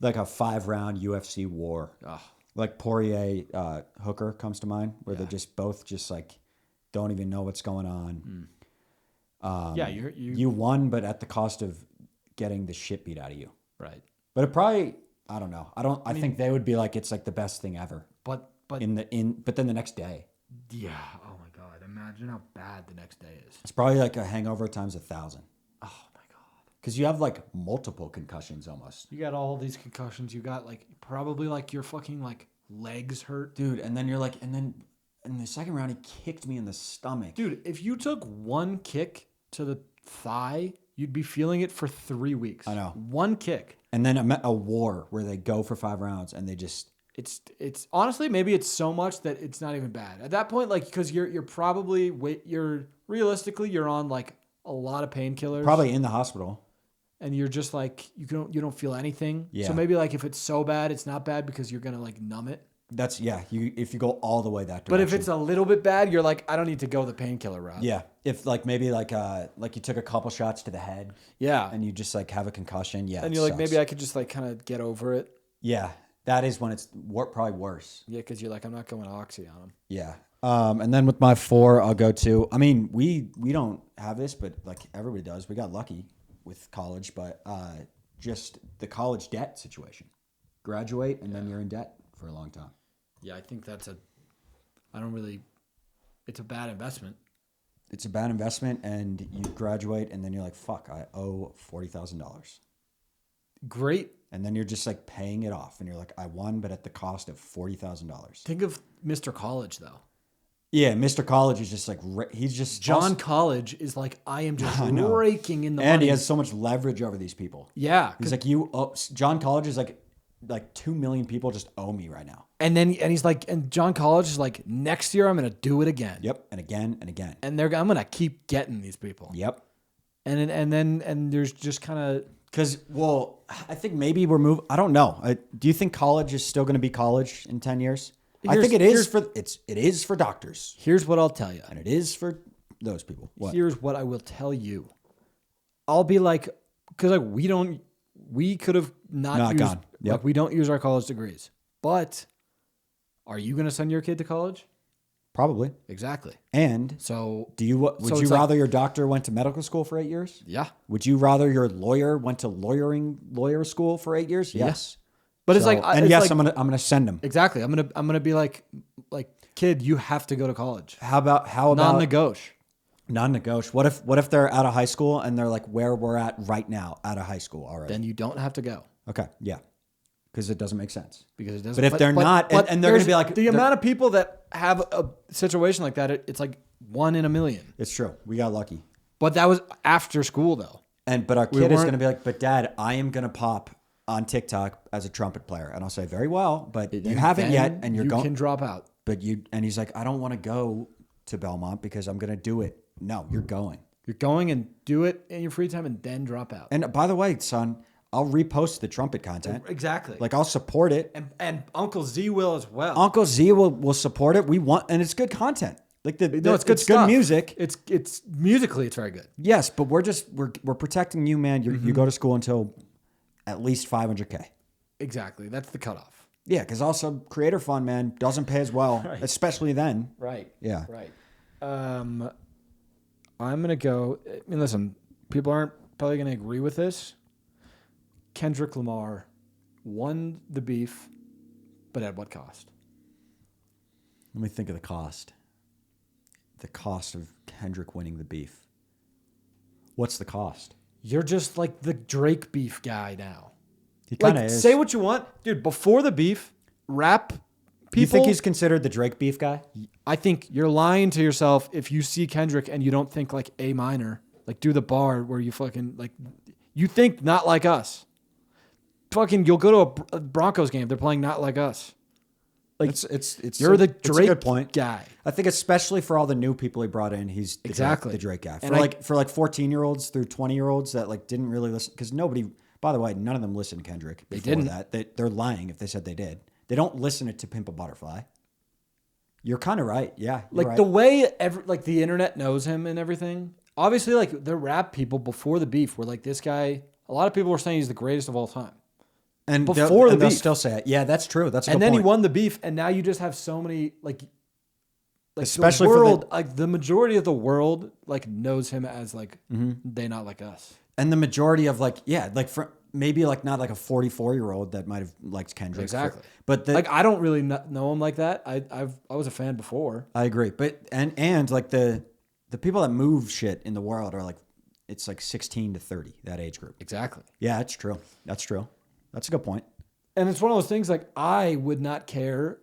5-round UFC war. Oh. Like Poirier, Hooker comes to mind, where they're just both just like don't even know what's going on. You won, but at the cost of getting the shit beat out of you. Right. But it probably, I don't know. I think they would be like, it's like the best thing ever. But then the next day. Yeah. Oh my God. Imagine how bad the next day is. It's probably like a hangover times 1,000. Oh my God. Because you have like multiple concussions almost. You got all these concussions. You got like probably like your fucking like legs hurt. Dude, and then you're like, and then in the second round, he kicked me in the stomach. Dude, if you took one kick to the thigh, you'd be feeling it for 3 weeks. I know. One kick. And then a war where they go for 5 rounds and they just... It's honestly, maybe it's so much that it's not even bad. At that point, like, because you're probably, realistically, you're on like a lot of painkillers. Probably in the hospital. And you're just like, you don't feel anything. Yeah. So maybe like if it's so bad, it's not bad because you're going to like numb it. If you go all the way that direction. But if it's a little bit bad, you're like, I don't need to go the painkiller route. Yeah. If like maybe like you took a couple shots to the head. Yeah. And you just like have a concussion. Yeah. And you're like, maybe I could just like kind of get over it. Yeah. That is when it's probably worse. Yeah. Cause you're like, I'm not going oxy on them. Yeah. And then with my 4, I'll go to, I mean, we don't have this, but like everybody does. We got lucky with college, but just the college debt situation. Graduate and then you're in debt for a long time. Yeah, I think it's a bad investment. It's a bad investment, and you graduate, and then you're like, fuck, I owe $40,000. Great. And then you're just like paying it off, and you're like, I won, but at the cost of $40,000. Think of Mr. College, though. Yeah, Mr. College is just like, he's just... John College is like, I am just raking in the money. And he has so much leverage over these people. Yeah. He's like, John College is like 2 million people just owe me right now. And he's like, and John College is like, next year I'm going to do it again. Yep. And again and again. And I'm going to keep getting these people. Yep. And there's just kind of, because, well, I think maybe we're moving. I don't know. Do you think college is still going to be college in 10 years? I think it is for doctors. Here's what I'll tell you. And it is for those people. What? Here's what I will tell you. I'll be like, because like we could have not used, gone. Yep. Like we don't use our college degrees. But are you going to send your kid to college? Probably. Exactly. And so would you rather your doctor went to medical school for 8 years? Yeah. Would you rather your lawyer went to lawyer school for 8 years? Yes. But it's like, and yes, I'm gonna send him. Exactly. I'm gonna be like, kid, you have to go to college. How about non-negotiable? Non-negotiable. What if they're out of high school and they're like where we're at right now, out of high school already? Then you don't have to go. Okay. Yeah. Because it doesn't make sense. Because it doesn't. But if they're not, and they're going to be like... The amount of people that have a situation like that, it's like 1 in a million. It's true. We got lucky. But that was after school, though. But our kid is going to be like, but Dad, I am going to pop on TikTok as a trumpet player. And I'll say, very well, but you haven't yet, and you can drop out. And he's like, I don't want to go to Belmont because I'm going to do it. No, you're going. You're going and do it in your free time and then drop out. And by the way, son... I'll repost the trumpet content. Exactly. Like I'll support it. And Uncle Z will as well. Uncle Z will support it. And it's good content. Like it's good music. It's musically it's very good. Yes, but we're protecting you, man. You go to school until at least $500K. Exactly. That's the cutoff. Yeah, because also creator fund, man, doesn't pay as well, right. Especially then. Right. Yeah. Right. I'm gonna go. I mean, listen, people aren't probably gonna agree with this. Kendrick Lamar won the beef, but at what cost? Let me think of the cost. The cost of Kendrick winning the beef. What's the cost? You're just like the Drake beef guy now. He kind of is. Say what you want. Dude, before the beef, rap people... You think he's considered the Drake beef guy? I think you're lying to yourself if you see Kendrick and you don't think like A minor. Like do the bar where you fucking like... You think not like us. Fucking you'll go to a Broncos game. They're playing not like us. Like you're the Drake good point. guy. I think especially for all the new people he brought in, he's the Drake guy. For like 14-year-olds through 20-year-olds that like didn't really listen, because nobody, by the way, none of them listened to Kendrick before didn't. that. They're lying if they said they did. They don't listen to Pimp a Butterfly. You're kind of right. Yeah. Like right. the way like the internet knows him and everything. Obviously, like the rap people before the beef were like this guy. A lot of people were saying he's the greatest of all time. And they'll still say it. Yeah, that's true. That's a good then point. He won the beef, and now you just have so many like especially the world, like the majority of the world like knows him as like they not like us. And the majority of maybe like not like a 44-year-old that might have liked Kendrick. Exactly. But like I don't really know him like that. I was a fan before. I agree. But and like the people that move shit in the world are like it's like 16 to 30, that age group. Exactly. Yeah, that's true. That's true. That's a good point. And it's one of those things like I would not care,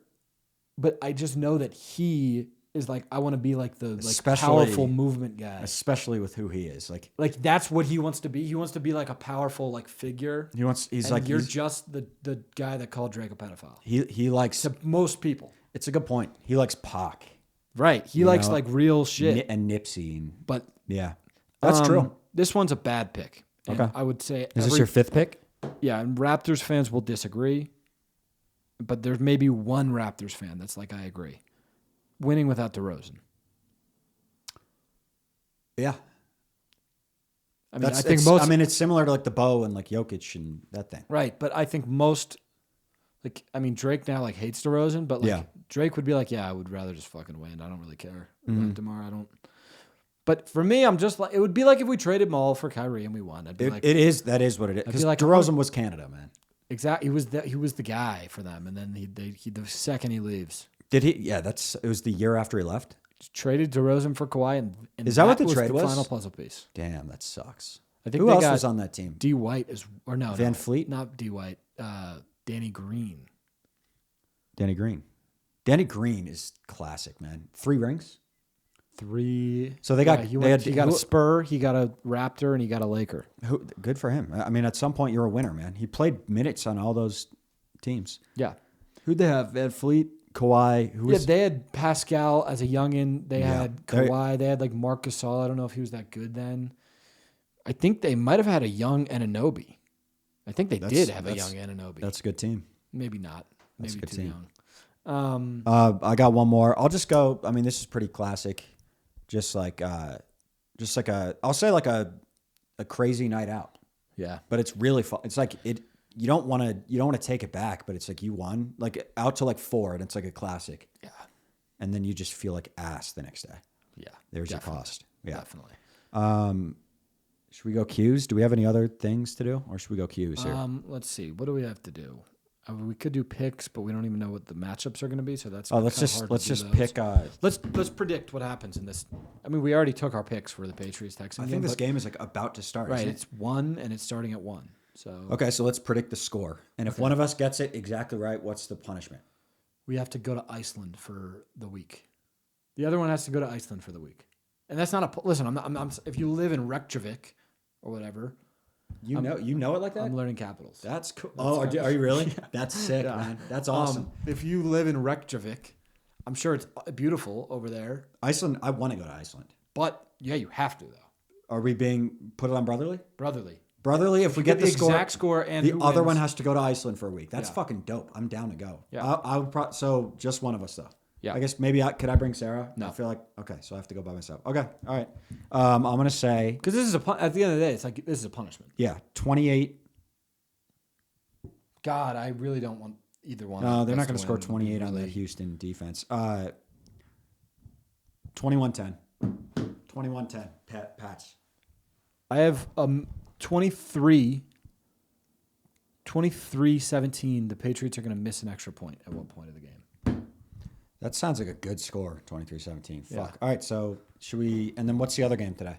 but I just know that he is like I want to be like the powerful movement guy, especially with who he is. Like that's what he wants to be. He wants to be like a powerful like figure. You're just the guy that called Drake a pedophile. He likes to most people. It's a good point. He likes Pac. Right. He likes like real shit and Nipsey. But yeah, that's true. This one's a bad pick. Okay. I would say is this your fifth pick? Yeah, and Raptors fans will disagree, but there's maybe one Raptors fan that's like, I agree. Winning without DeRozan. Yeah. I mean, it's similar to like the Bo and like Jokic and that thing. Right, but I think Drake now like hates DeRozan, but like Drake would be like, yeah, I would rather just fucking win. I don't really care about DeMar. I don't. But for me, I'm just like, it would be like if we traded Maul for Kyrie and we won. I'd be that is what it is. Because DeRozan was Canada, man. Exactly. He was the guy for them. And then the second he leaves. Did he? Yeah, it was the year after he left. Traded DeRozan for Kawhi. And is that what the trade was? The final puzzle piece. Damn, that sucks. I think who else was on that team? D. White Van Fleet? Not D. White. Danny Green. Danny Green is classic, man. 3 rings. 3. So they got. He got a Spur, he got a Raptor, and he got a Laker. Good for him. I mean, at some point you're a winner, man. He played minutes on all those teams. Yeah. Who'd they have? Van Fleet, Kawhi. They had Pascal as a youngin. They had Kawhi. They had like Marc Gasol. I don't know if he was that good then. I think they might have had a young Anunoby. I think they did have a young Anunoby. That's a good team. Maybe not. Maybe that's a good too team. Young. I got one more. I'll just go. I mean, this is pretty classic. Just like a crazy night out. Yeah. But it's really fun. It's like you don't want to take it back, but it's like you won. Like out to like 4 and it's like a classic. Yeah. And then you just feel like ass the next day. Yeah. There's your cost. Yeah. Definitely. Should we go Qs? Do we have any other things to do? Or should we go Qs here? Let's see. What do we have to do? We could do picks, but we don't even know what the matchups are going to be. So that's let's just pick. Let's predict what happens in this. I mean, we already took our picks for the Patriots Texans. I think this game is like about to start. Right, it's 1 and it's starting at 1. So okay, so let's predict the score. And if one of us gets it exactly right, what's the punishment? We have to go to Iceland for the week. The other one has to go to Iceland for the week. And that's not listen. I'm if you live in Reykjavik or whatever. You know it like that? I'm learning capitals. That's cool. Are you really? Yeah. That's sick, man. That's awesome. If you live in Reykjavik, I'm sure it's beautiful over there. Iceland, I want to go to Iceland. But yeah, you have to though. Are we being put it on Brotherly? Brotherly. If we get the exact score and the other one has to go to Iceland for a week. That's fucking dope. I'm down to go. Yeah. I would so just one of us though. Yeah. I guess maybe could I bring Sarah? No. I feel like okay, so I have to go by myself. Okay, all right. I'm gonna say because this is at the end of the day, it's like this is a punishment. Yeah, 28. God, I really don't want. either one. No, they're not going to score 28 on the Houston defense. 21-10. 21-10. Pats. I have 23-17. The Patriots are going to miss an extra point at one point of the game. That sounds like a good score, 23-17. Fuck. Yeah. All right, so should we... And then what's the other game today?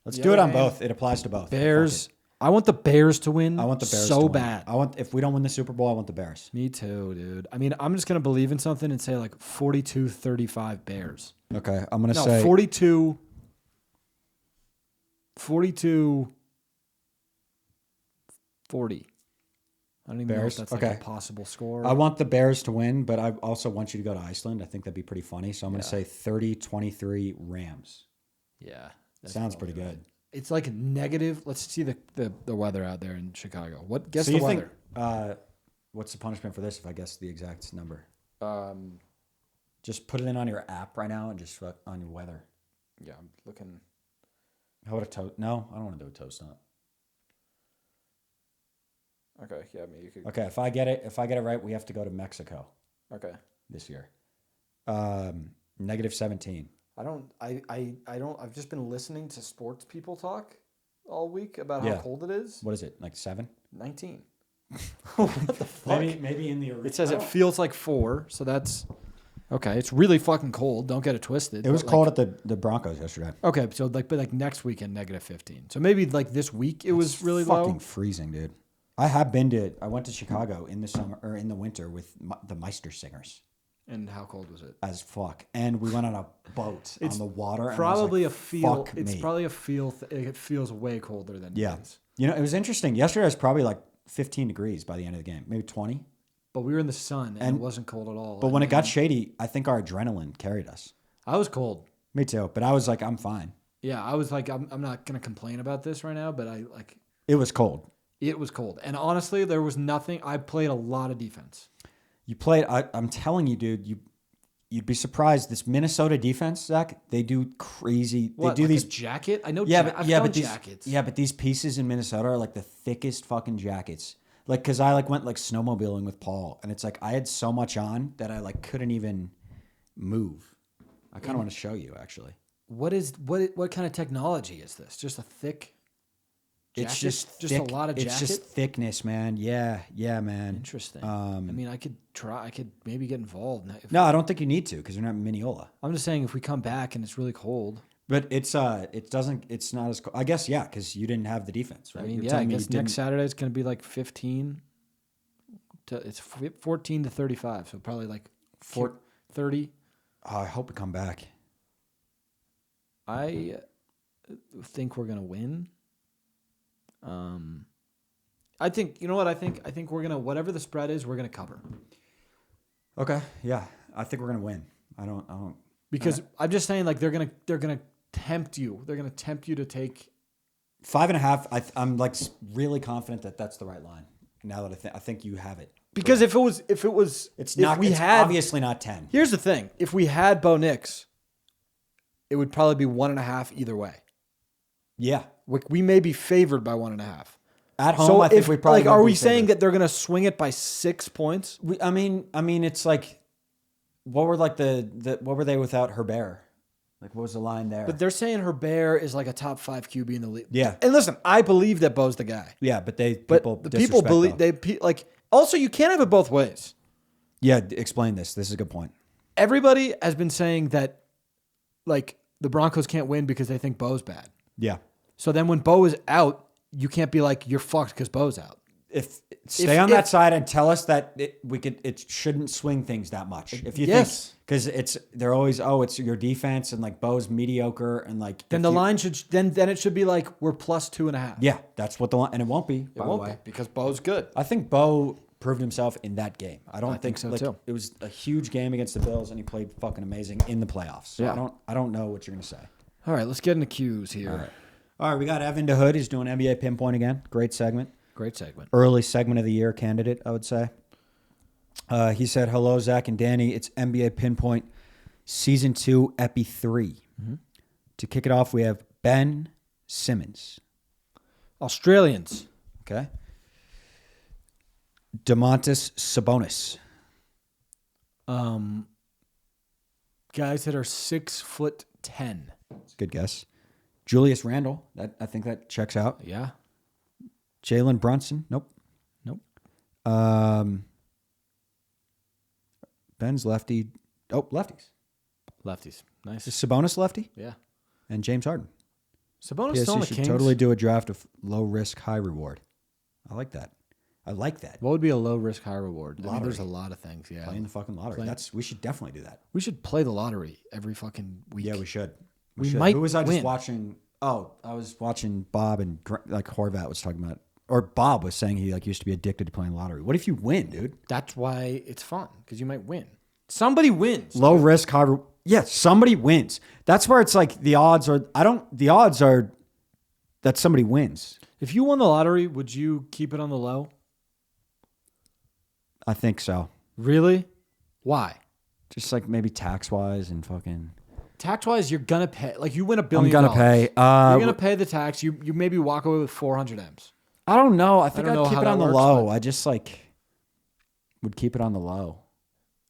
Let's do it on both. It applies to both. Bears. I want the Bears to win. I want the Bears so bad. If we don't win the Super Bowl, I want the Bears. Me too, dude. I mean, I'm just going to believe in something and say like 42-35 Bears. Okay, I'm going to say... 42... 40. I don't even know if that's like a possible score. I want the Bears to win, but I also want you to go to Iceland. I think that'd be pretty funny. So I'm going to say 30-23 Rams. Yeah. Sounds pretty good. It's like negative. Let's see the weather out there in Chicago. Guess the weather. What's the punishment for this if I guess the exact number? Just put it in on your app right now and just on your weather. Yeah, I'm looking. How about a toast? No, I don't want to do a toast up. Okay, yeah, I mean you could. Okay, if I get it right, we have to go to Mexico. Okay. This year. -17. I don't. I've just been listening to sports people talk all week about how cold it is. What is it? Like 7? 19. What the fuck? Maybe in the. It says it feels like 4, so that's. Okay, it's really fucking cold. Don't get it twisted. It was cold at the Broncos yesterday. Okay, so but next weekend -15. So maybe like this week it was really fucking low. Freezing, dude. I went to Chicago in the summer or in the winter with the Meister Singers. And how cold was it? As fuck. And we went on a boat on the water. Probably and It's probably a feel. It feels way colder than it is. You know, it was interesting. Yesterday was probably like 15 degrees by the end of the game, maybe 20. But we were in the sun and it wasn't cold at all. But when it got shady, I think our adrenaline carried us. I was cold. Me too. But I was like, I'm fine. Yeah, I was like, I'm not gonna complain about this right now. But it was cold. It was cold. And honestly, there was nothing. I played a lot of defense. You played. I'm telling you, dude. You'd be surprised. This Minnesota defense, Zach. They do crazy. What, they do like these a jacket. I know. I've done jackets. Yeah, but these pieces in Minnesota are like the thickest fucking jackets. Like, because I went snowmobiling with Paul, and it's like I had so much on that I couldn't even move. I kind of want to show you actually. What kind of technology is this? Just a thick. Jacket? It's just thick. A lot of jacket. It's just thickness, man. Yeah, man. Interesting. I mean, I could try. I could maybe get involved. No, I don't think you need to because you're not in Mineola. I'm just saying if we come back and it's really cold. But it's not as cold. I guess yeah, because you didn't have the defense, right? I mean, I guess next Saturday it's going to be like 15. It's 14 to 35, so probably like 30. Oh, I hope we come back. I think we're going to win. I think you know what I think. I think we're gonna whatever the spread is, we're gonna cover. Okay, yeah, I think we're gonna win. I don't because I'm just saying they're gonna tempt you. They're gonna tempt you to take 5.5. I'm really confident that that's the right line. Now that I think you have it. Because if it was, it's not. It's obviously not 10. Here's the thing: if we had Bo Nix, it would probably be 1.5 either way. Yeah. We may be favored by 1.5. At home, I think we probably are we saying that they're going to swing it by 6 points? I mean, it's like, what were what were they without Herbert? Like, what was the line there? But they're saying Herbert is like a top 5 QB in the league. Yeah. And listen, I believe that Bo's the guy. Yeah, but the people believe also you can't have it both ways. Yeah, explain this. This is a good point. Everybody has been saying that the Broncos can't win because they think Bo's bad. Yeah. So then when Bo is out, you can't be like, you're fucked because Bo's out. Stay on that side and tell us that it shouldn't swing things that much. If you think, because they're always, it's your defense and Bo's mediocre and then the line should then it should be like we're plus 2.5. Yeah, that's what the line, and it won't be. It won't be because Bo's good. I think Bo proved himself in that game. I think so too. It was a huge game against the Bills and he played fucking amazing in the playoffs. So yeah. I don't know what you're gonna say. All right, let's get into cues here. All right, we got Evan DeHood. He's doing NBA Pinpoint again. Great segment. Early segment of the year candidate, I would say. He said, hello, Zach and Danny. It's NBA Pinpoint Season 2, Epi 3. Mm-hmm. To kick it off, we have Ben Simmons. Australians. Okay. Domantas Sabonis. Guys that are 6'10". That's a good guess. Julius Randle. I think that checks out. Yeah. Jalen Brunson. Nope. Ben's lefty. Oh, lefties. Nice. Is Sabonis lefty? Yeah. And James Harden. Sabonis still on the should Kings. Totally do a draft of low risk, high reward. I like that. What would be a low risk, high reward? Lottery. There's a lot of things. Yeah. Playing the fucking lottery. We should definitely do that. We should play the lottery every fucking week. Yeah, we should. We might. Who was I win. just watching? Oh, I was watching Bob and like Horvat was talking about, or Bob was saying he like used to be addicted to playing lottery. What if you win, dude? That's why it's fun because you might win. Somebody wins. Low risk, high reward. Yeah, somebody wins. That's where it's like the odds are. The odds are that somebody wins. If you won the lottery, would you keep it on the low? I think so. Really? Why? Just like maybe tax wise and fucking. Tax wise, you're gonna pay. Like you win $1 billion. I'm gonna pay. You're gonna pay the tax. You maybe walk away with 400 M's. I don't know. I think I'd keep it on the works, low. I just like would keep it on the low.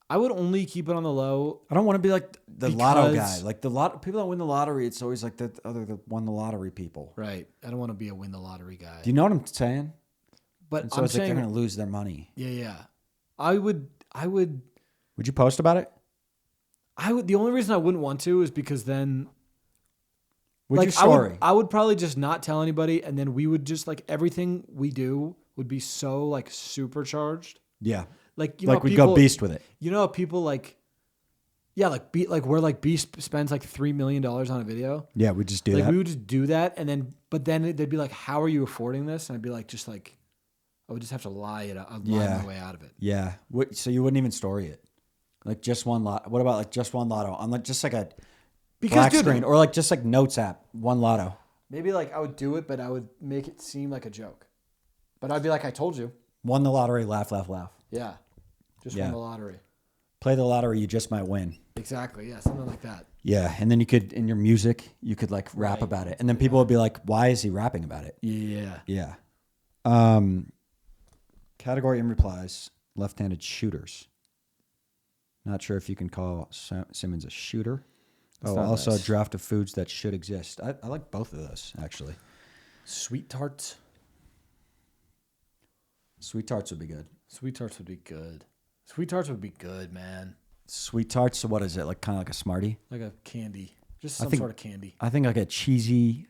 I would only keep it on the low. I don't want to be like the lotto guy. Like people that win the lottery, it's always like the won the lottery people. Right. I don't want to be a win the lottery guy. Do you know what I'm saying? But so I'm saying they're going to lose their money. Yeah. I would. Would you post about it? I would. The only reason I wouldn't want to is because then. Your story? I would probably just not tell anybody, and then we would just like everything we do would be so like supercharged. Yeah. Like we'd go beast with it. You know how people like, yeah, where Beast spends like $3 million on a video. Yeah, we just do that. We would just do that, and then they'd be like, "How are you affording this?" And I'd be like, "Just like, I would just have to lie my way out of it." Yeah. So you wouldn't even story it, like just one lot. What about like just one lotto on like just like a black screen or like just like notes app, one lotto. Maybe like I would do it, but I would make it seem like a joke. But I'd be like, "I told you." Won the lottery, laugh, laugh, laugh. Yeah. Just won the lottery. Play the lottery, you just might win. Exactly. Yeah, something like that. Yeah, and then you could, in your music, you could like rap about it. And then people would be like, why is he rapping about it? Yeah. Yeah. Category in replies, left-handed shooters. Not sure if you can call Simmons a shooter. Also a draft of foods that should exist. I like both of those, actually. Sweet tarts. Sweet tarts would be good. Sweet tarts would be good. Sweet tarts would be good, man. Sweet tarts, so what is it? Like kind of like a Smartie? Like a candy. Just some sort of candy. I think like a cheesy,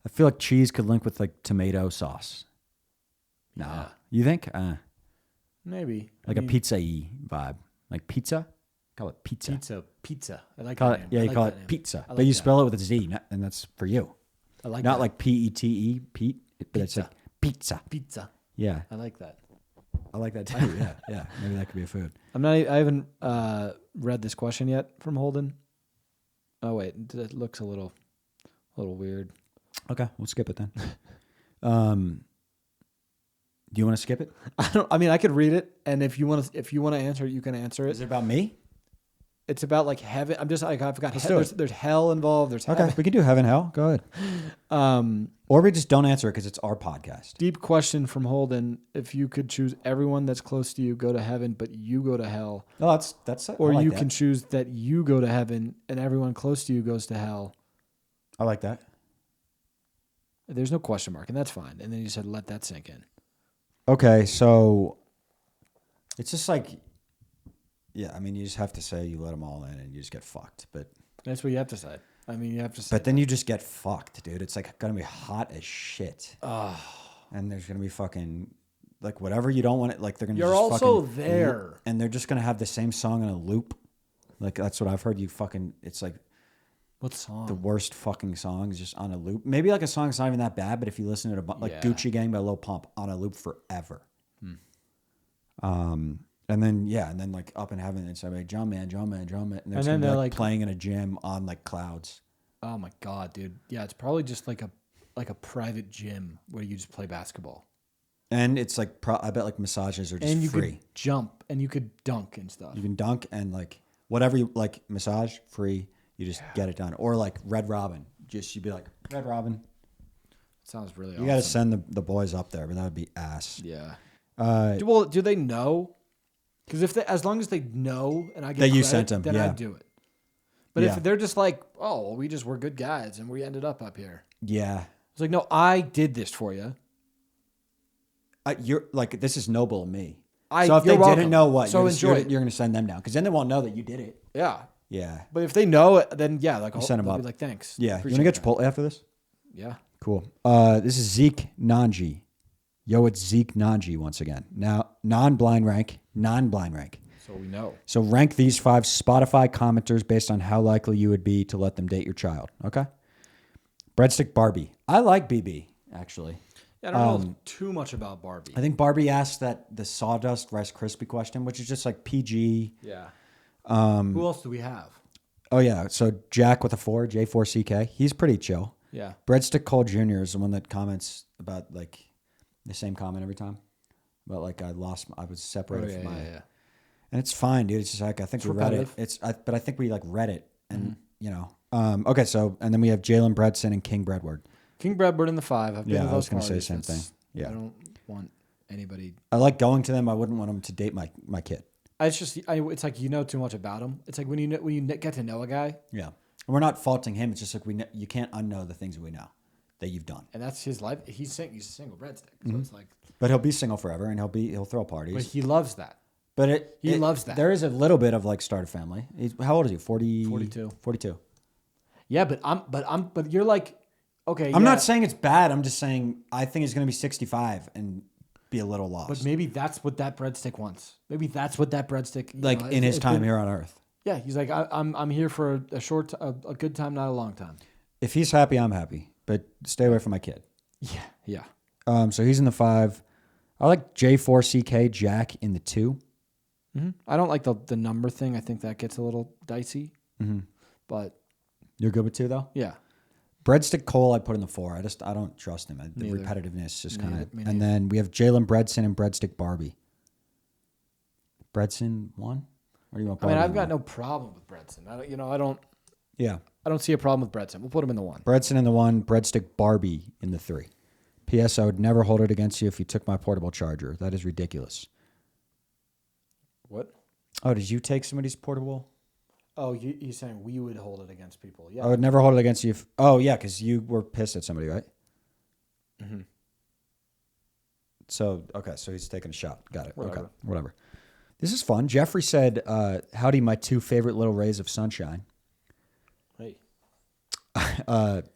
I feel like cheese could link with like tomato sauce. No. Yeah. You think? Maybe. Like a pizza-y vibe. Like pizza? Call it pizza. Pizza. I like call that it, name. Yeah, you call it pizza. Like but you spell it with a Z, and that's for you. I like Not that. like P-E-T-E, Pete, but it's like pizza. Pizza. Yeah. I like that. I like that too. Yeah. Maybe that could be a food. I haven't read this question yet from Holden. Oh wait, it looks a little weird. Okay, we'll skip it then. Do you want to skip it? I could read it, and if you want to answer it, you can answer it. Is it about me? It's about like heaven. I'm just like I've got there's hell involved. There's heaven. Okay, we can do heaven, hell. Go ahead. Or we just don't answer it because it's our podcast. Deep question from Holden: if you could choose everyone that's close to you go to heaven, but you go to hell. Oh, that's. Or you can choose that you go to heaven and everyone close to you goes to hell. I like that. There's no question mark, and that's fine. And then you said let that sink in. Okay, so it's just like. Yeah, I mean, you just have to say you let them all in and you just get fucked. But that's what you have to say. I mean, you have to say. But then you just get fucked, dude. It's like going to be hot as shit. Oh. And there's going to be fucking, like, whatever you don't want it. Like, they're going to You're just also fucking there. And they're just going to have the same song in a loop. Like, that's what I've heard. You fucking, it's like. What song? The worst fucking songs just on a loop. Maybe like a song that's not even that bad, but if you listen to it, like Gucci Gang by Lil Pump on a loop forever. And then like up in heaven, it's like drum man, and there's gonna be like playing in a gym on like clouds. Oh my god, dude! Yeah, it's probably just like a private gym where you just play basketball. And it's like I bet like massages are just and you free. Could jump and you could dunk and stuff. You can dunk and like whatever you like, massage free. You just get it done. Or like Red Robin, you'd be like Red Robin. Sounds really. You got to send the boys up there, but that would be ass. Yeah. Well, do they know? Because as long as they know and I get that you credit, sent them, then yeah. I do it. But if they're just like, oh, well, we just were good guys and we ended up here. Yeah. It's like, no, I did this for you. You're like, this is noble of me. So if they didn't know what, so you're going to send them down because then they won't know that you did it. Yeah. Yeah. But if they know it, then like I'll send them up. Be like, thanks. Yeah. You want to get Chipotle after this? Yeah. Cool. This is Zeke Nanji. Yo, it's Zeke Nanji once again. Now, non-blind rank. So we know. So rank these 5 Spotify commenters based on how likely you would be to let them date your child. Okay? Breadstick Barbie. I like BB, actually. Yeah, I don't know too much about Barbie. I think Barbie asked the sawdust Rice Krispie question, which is just like PG. Yeah. Who else do we have? Oh, yeah. So Jack with a 4, J4CK. He's pretty chill. Yeah. Breadstick Cole Jr. is the one that comments about like the same comment every time. But like I was separated from my... Yeah. And it's fine, dude. It's just like, I think we read it. But I think we like read it and, you know. Okay, so, and then we have Jalen Bredson and King Breadward. King Breadward in the 5. I've been to those I was going to say the parties. same thing. Yeah. I don't want anybody. I like going to them. I wouldn't want them to date my kid. It's like you know too much about him. It's like when you get to know a guy. Yeah. And we're not faulting him. It's just like you can't unknow the things that we know that you've done. And that's his life. He's a single breadstick. So it's like. But he'll be single forever and he'll throw parties. But he loves that. But he loves that. There is a little bit of like start a family. How old is he? 42. 42. Yeah, but you're like, okay. I'm not saying it's bad. I'm just saying I think he's going to be 65 and be a little lost. But maybe that's what that breadstick wants. Maybe that's what that breadstick like in his time here on Earth. Yeah, he's like, I'm here for a good time, not a long time. If he's happy, I'm happy. But stay away from my kid. Yeah. So he's in the 5. I like J4CK Jack in the 2. Mm-hmm. I don't like the number thing. I think that gets a little dicey. Mm-hmm. But you're good with 2 though? Yeah. Breadstick Cole, I put in the 4. I don't trust him. The repetitiveness just kind of. And then we have Jalen Bredson and Breadstick Barbie. Bredson 1? Or do you want Barbie? I've got no problem with Bredson. I don't. Yeah. I don't see a problem with Bredson. We'll put him in the 1. Bredson in the 1. Breadstick Barbie in the 3. P.S. I would never hold it against you if you took my portable charger. That is ridiculous. What? Oh, did you take somebody's portable? Oh, you're saying we would hold it against people? Yeah. I would never hold it against you. Oh, yeah, because you were pissed at somebody, right? Mm-hmm. So he's taking a shot. Got it. Whatever. Okay, whatever. This is fun. Jeffrey said, howdy, my 2 favorite little rays of sunshine. Hey.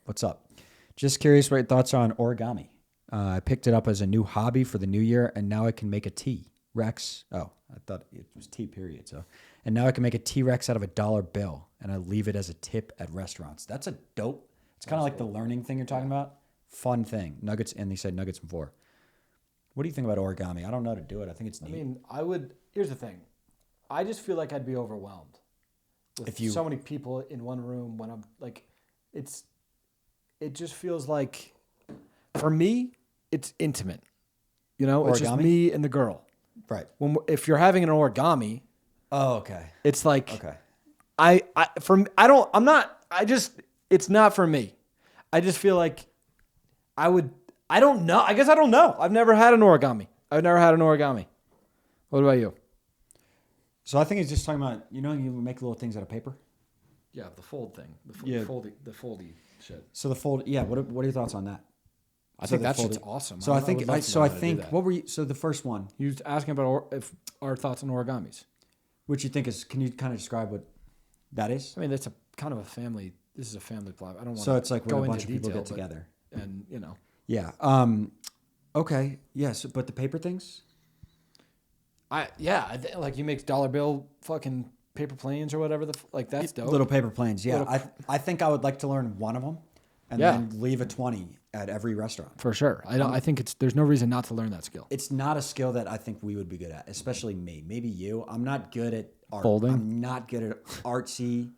What's up? Just curious what your thoughts are on origami. I picked it up as a new hobby for the new year, and now I can make a T-Rex. Oh, I thought it was T period. So, and now I can make a T-Rex out of a $1 bill, and I leave it as a tip at restaurants. That's a dope. It's kind of like the learning thing you're talking about. Fun thing. Nuggets, and they said nuggets and 4. What do you think about origami? I don't know how to do it. I think it's neat. Here's the thing. I just feel like I'd be overwhelmed with so many people in one room when I'm like, it just feels like, for me, it's intimate. You know, it's just me and the girl. Right. If you're having an origami. Oh, okay. It's like. Okay. It's not for me. I just feel like I don't know. I guess I don't know. I've never had an origami. What about you? So I think he's just talking about, you make little things out of paper? Yeah, the fold thing. The foldy shit. So the fold, yeah. What are your thoughts on that? I think that shit's awesome. So I think what were you? So the first one, you was asking about if our thoughts on origamis. Which you think is? Can you kind of describe what that is? That's a kind of a family. This is a family plot. I don't want. So it's like when a bunch of people get together, and Yeah. Okay. Yes, but the paper things. Like you make dollar bill fucking paper planes or whatever. That's dope. Little paper planes. Yeah. I think I would like to learn one of them, and then leave a 20 at every restaurant. For sure. I think there's no reason not to learn that skill. It's not a skill that I think we would be good at, especially me. Maybe you. I'm not good at art. Folding. I'm not good at artsy.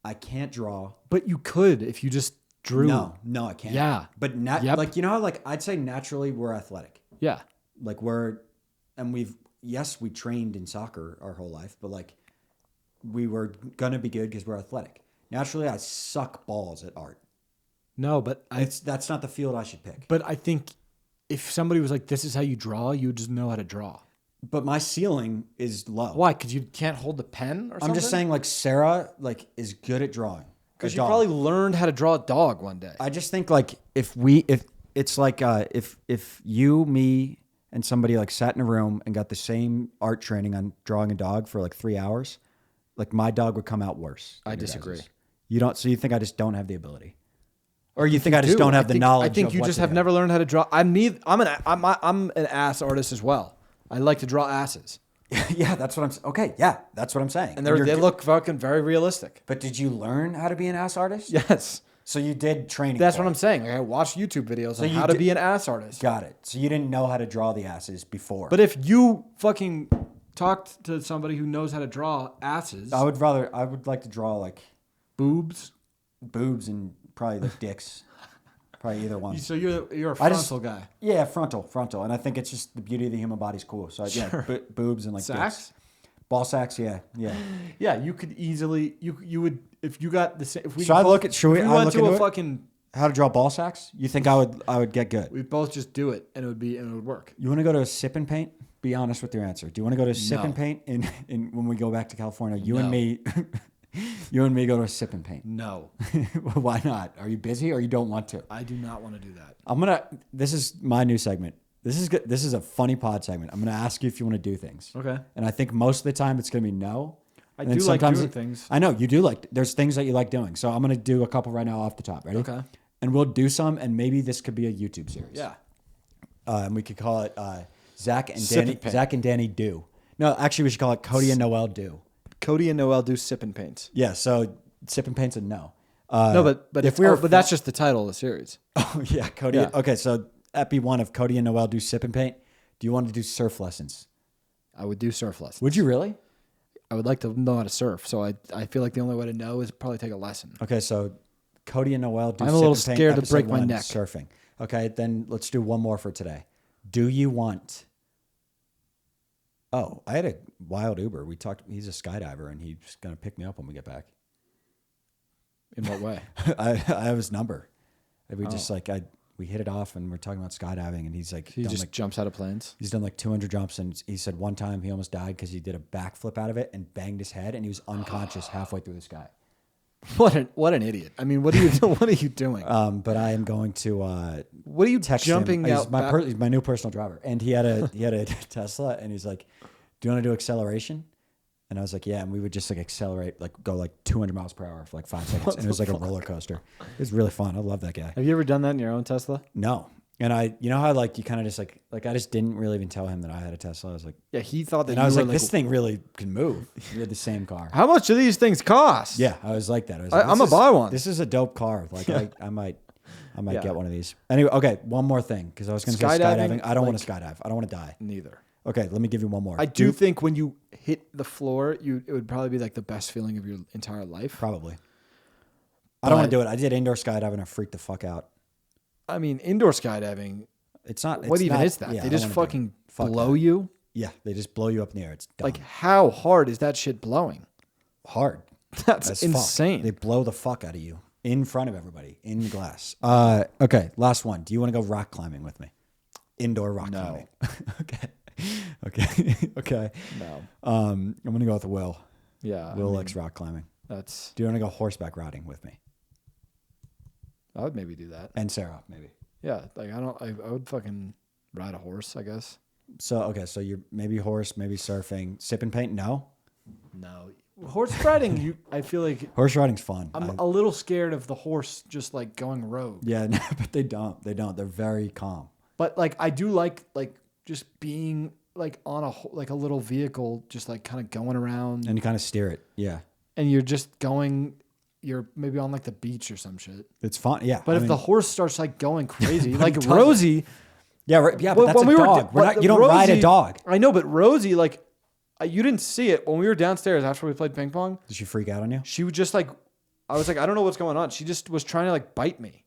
I can't draw. But you could if you just drew. No, I can't. Yeah. But how I'd say naturally we're athletic. Yeah. Like we trained in soccer our whole life, but like we were gonna be good because we're athletic. Naturally, I suck balls at art. No, but that's not the field I should pick. But I think if somebody was like, "This is how you draw," you would just know how to draw. But my ceiling is low. Why? Because you can't hold the pen or something? I'm just saying, like, Sarah, like, is good at drawing. Because you probably learned how to draw a dog one day. I just think, like, if it's like, if you, me, and somebody, like, sat in a room and got the same art training on drawing a dog for, like, 3 hours, like, my dog would come out worse. I disagree. You don't, so you think I just don't have the ability? Or you think I just don't have the knowledge? I think you just have never learned how to draw. I'm an ass artist as well. I like to draw asses. Yeah, that's what I'm saying. Okay, yeah, that's what I'm saying. And they look fucking very realistic. But did you learn how to be an ass artist? Yes. So you did training. That's what I'm saying. Like, I watched YouTube videos on how to be an ass artist. Got it. So you didn't know how to draw the asses before. But if you fucking talked to somebody who knows how to draw asses. I would like to draw like boobs and probably the dicks. Probably either one. So you're a frontal guy. Yeah, frontal. And I think it's just the beauty of the human body's cool. So sure. Yeah, boobs and like sacks? Dicks. Ball sacks, yeah. Yeah, you could easily you would if you got the same. If we should I look at? Should we? If we went to a fucking how to draw ball sacks? You think I would get good? We'd both just do it, and it would work. You want to go to a sip and paint? Be honest with your answer. Do you want to go to a sip and paint in when we go back to California? You and me. You and me go to a sip and paint. No. Why not? Are you busy or you don't want to? I do not want to do that. This is my new segment. This is good. This is a funny pod segment. I'm going to ask you if you want to do things. Okay. And I think most of the time it's going to be no. I do like doing things. I know you do there's things that you like doing. So I'm going to do a couple right now off the top. Ready? Okay. And we'll do some, and maybe this could be a YouTube series. Yeah. And we could call it Zach and Danny do. No, actually we should call it Cody and Noel do. Cody and Noel do sip and paints. Yeah, so sip and paints and no. No, but but that's just the title of the series. Oh yeah, Cody. Yeah. Okay, so Epi 1 of Cody and Noel do sip and paint. Do you want to do surf lessons? I would do surf lessons. Would you really? I would like to know how to surf, so I feel like the only way to know is probably take a lesson. Okay, so Cody and Noel do. I'm a little scared to break my neck surfing. Okay, then let's do one more for today. Do you want? Oh, I had a wild Uber. We talked. He's a skydiver, and he's gonna pick me up when we get back. In what way? I have his number. We just we hit it off, and we're talking about skydiving, and he's like, he just jumps out of planes. He's done like 200 jumps, and he said one time he almost died because he did a backflip out of it and banged his head, and he was unconscious halfway through the sky. What an idiot! I mean, what are you doing? But I am going to. What are you text jumping him? out? He's my new personal driver, and he had a Tesla, and he's like, "Do you want to do acceleration?" And I was like, "Yeah." And we would just like accelerate, like go like 200 miles per hour for like 5 seconds, and it was like a roller coaster. It was really fun. I love that guy. Have you ever done that in your own Tesla? No. And you know how like you kind of just like I just didn't really even tell him that I had a Tesla. I was like, yeah, he thought that. And I was like, this thing really can move. We had the same car. How much do these things cost? Yeah, I was like that. I was like, I'm gonna buy one. This is a dope car. Like I might get one of these. Anyway, okay, one more thing because I was going to say skydiving. I don't want to skydive. I don't want to die. Neither. Okay, let me give you one more. I do think when you hit the floor, it would probably be like the best feeling of your entire life. Probably. I don't want to do it. I did indoor skydiving. I freaked the fuck out. I mean, indoor skydiving. It's not. What even is that? Yeah, they just fucking blow you? Yeah, they just blow you up in the air. It's dumb. Like, how hard is that shit blowing? Hard. That's insane. They blow the fuck out of you in front of everybody in the glass. Okay, last one. Do you want to go rock climbing with me? Indoor rock climbing. Okay. No. I'm gonna go with Will. Yeah. Will likes rock climbing. Do you want to go horseback riding with me? I would maybe do that. And Sarah, maybe. Yeah, like I would fucking ride a horse, I guess. So you're maybe horse, maybe surfing, sip and paint. No. Horse riding, I feel like horse riding's fun. I'm a little scared of the horse just like going rogue. Yeah, no, but they don't. They're very calm. But like I do like just being like on a little vehicle, just like kind of going around. And you kind of steer it. Yeah. And you're just going. You're maybe on like the beach or some shit. It's fun, yeah. But if the horse starts like going crazy, like Rosie. Yeah, but that's a dog. You don't ride a dog. I know, but Rosie, like, you didn't see it when we were downstairs after we played ping pong. Did she freak out on you? She would just like, I was like, I don't know what's going on. She just was trying to like bite me.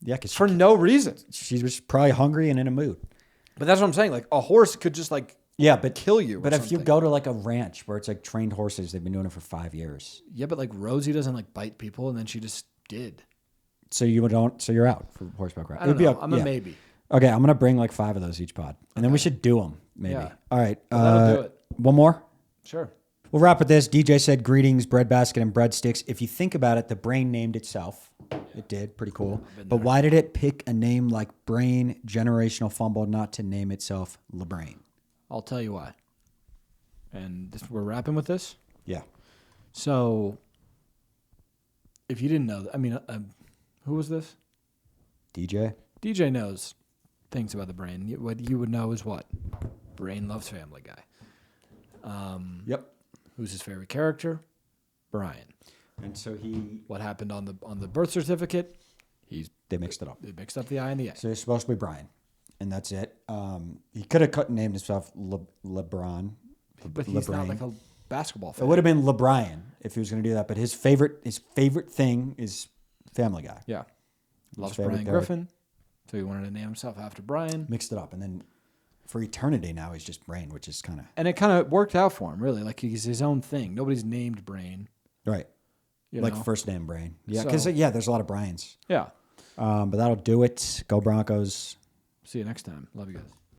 Yeah, because for no reason. She was probably hungry and in a mood. But that's what I'm saying. Like a horse could just like. Yeah, but kill you. But if you go to like a ranch where it's like trained horses, they've been doing it for 5 years. Yeah, but like Rosie doesn't like bite people, and then she just did. So you don't. So you're out for horseback riding. I don't know. I'm a maybe. Okay, I'm gonna bring like 5 of those each pod, and then we should do them maybe. Yeah. All right, that'll do it. One more. Sure. We'll wrap with this. DJ said, "Greetings, breadbasket and breadsticks." If you think about it, the brain named itself. It did, pretty cool. But why did it pick a name like Brain Generational Fumble not to name itself LeBrain? I'll tell you why. And we're wrapping with this. Yeah. So, if you didn't know, who was this? DJ. DJ knows things about the brain. What you would know is what? Brain loves Family Guy. Yep. Who's his favorite character? Brian. And so what happened on the birth certificate? They mixed it up. They mixed up the I and the A. So it's supposed to be Brian, and that's it. He could have named himself LeBron, but he's not like a basketball fan. It would have been LeBrian if he was going to do that. But his favorite thing is Family Guy. Yeah, loves Brian Griffin, so he wanted to name himself after Brian. Mixed it up, and then for eternity now he's just Brain, which is kind of... And it kind of worked out for him, really. Like, he's his own thing. Nobody's named Brain. Right. Like first name Brain. Yeah, because there's a lot of Brians. Yeah. But that'll do it. Go Broncos. See you next time. Love you guys.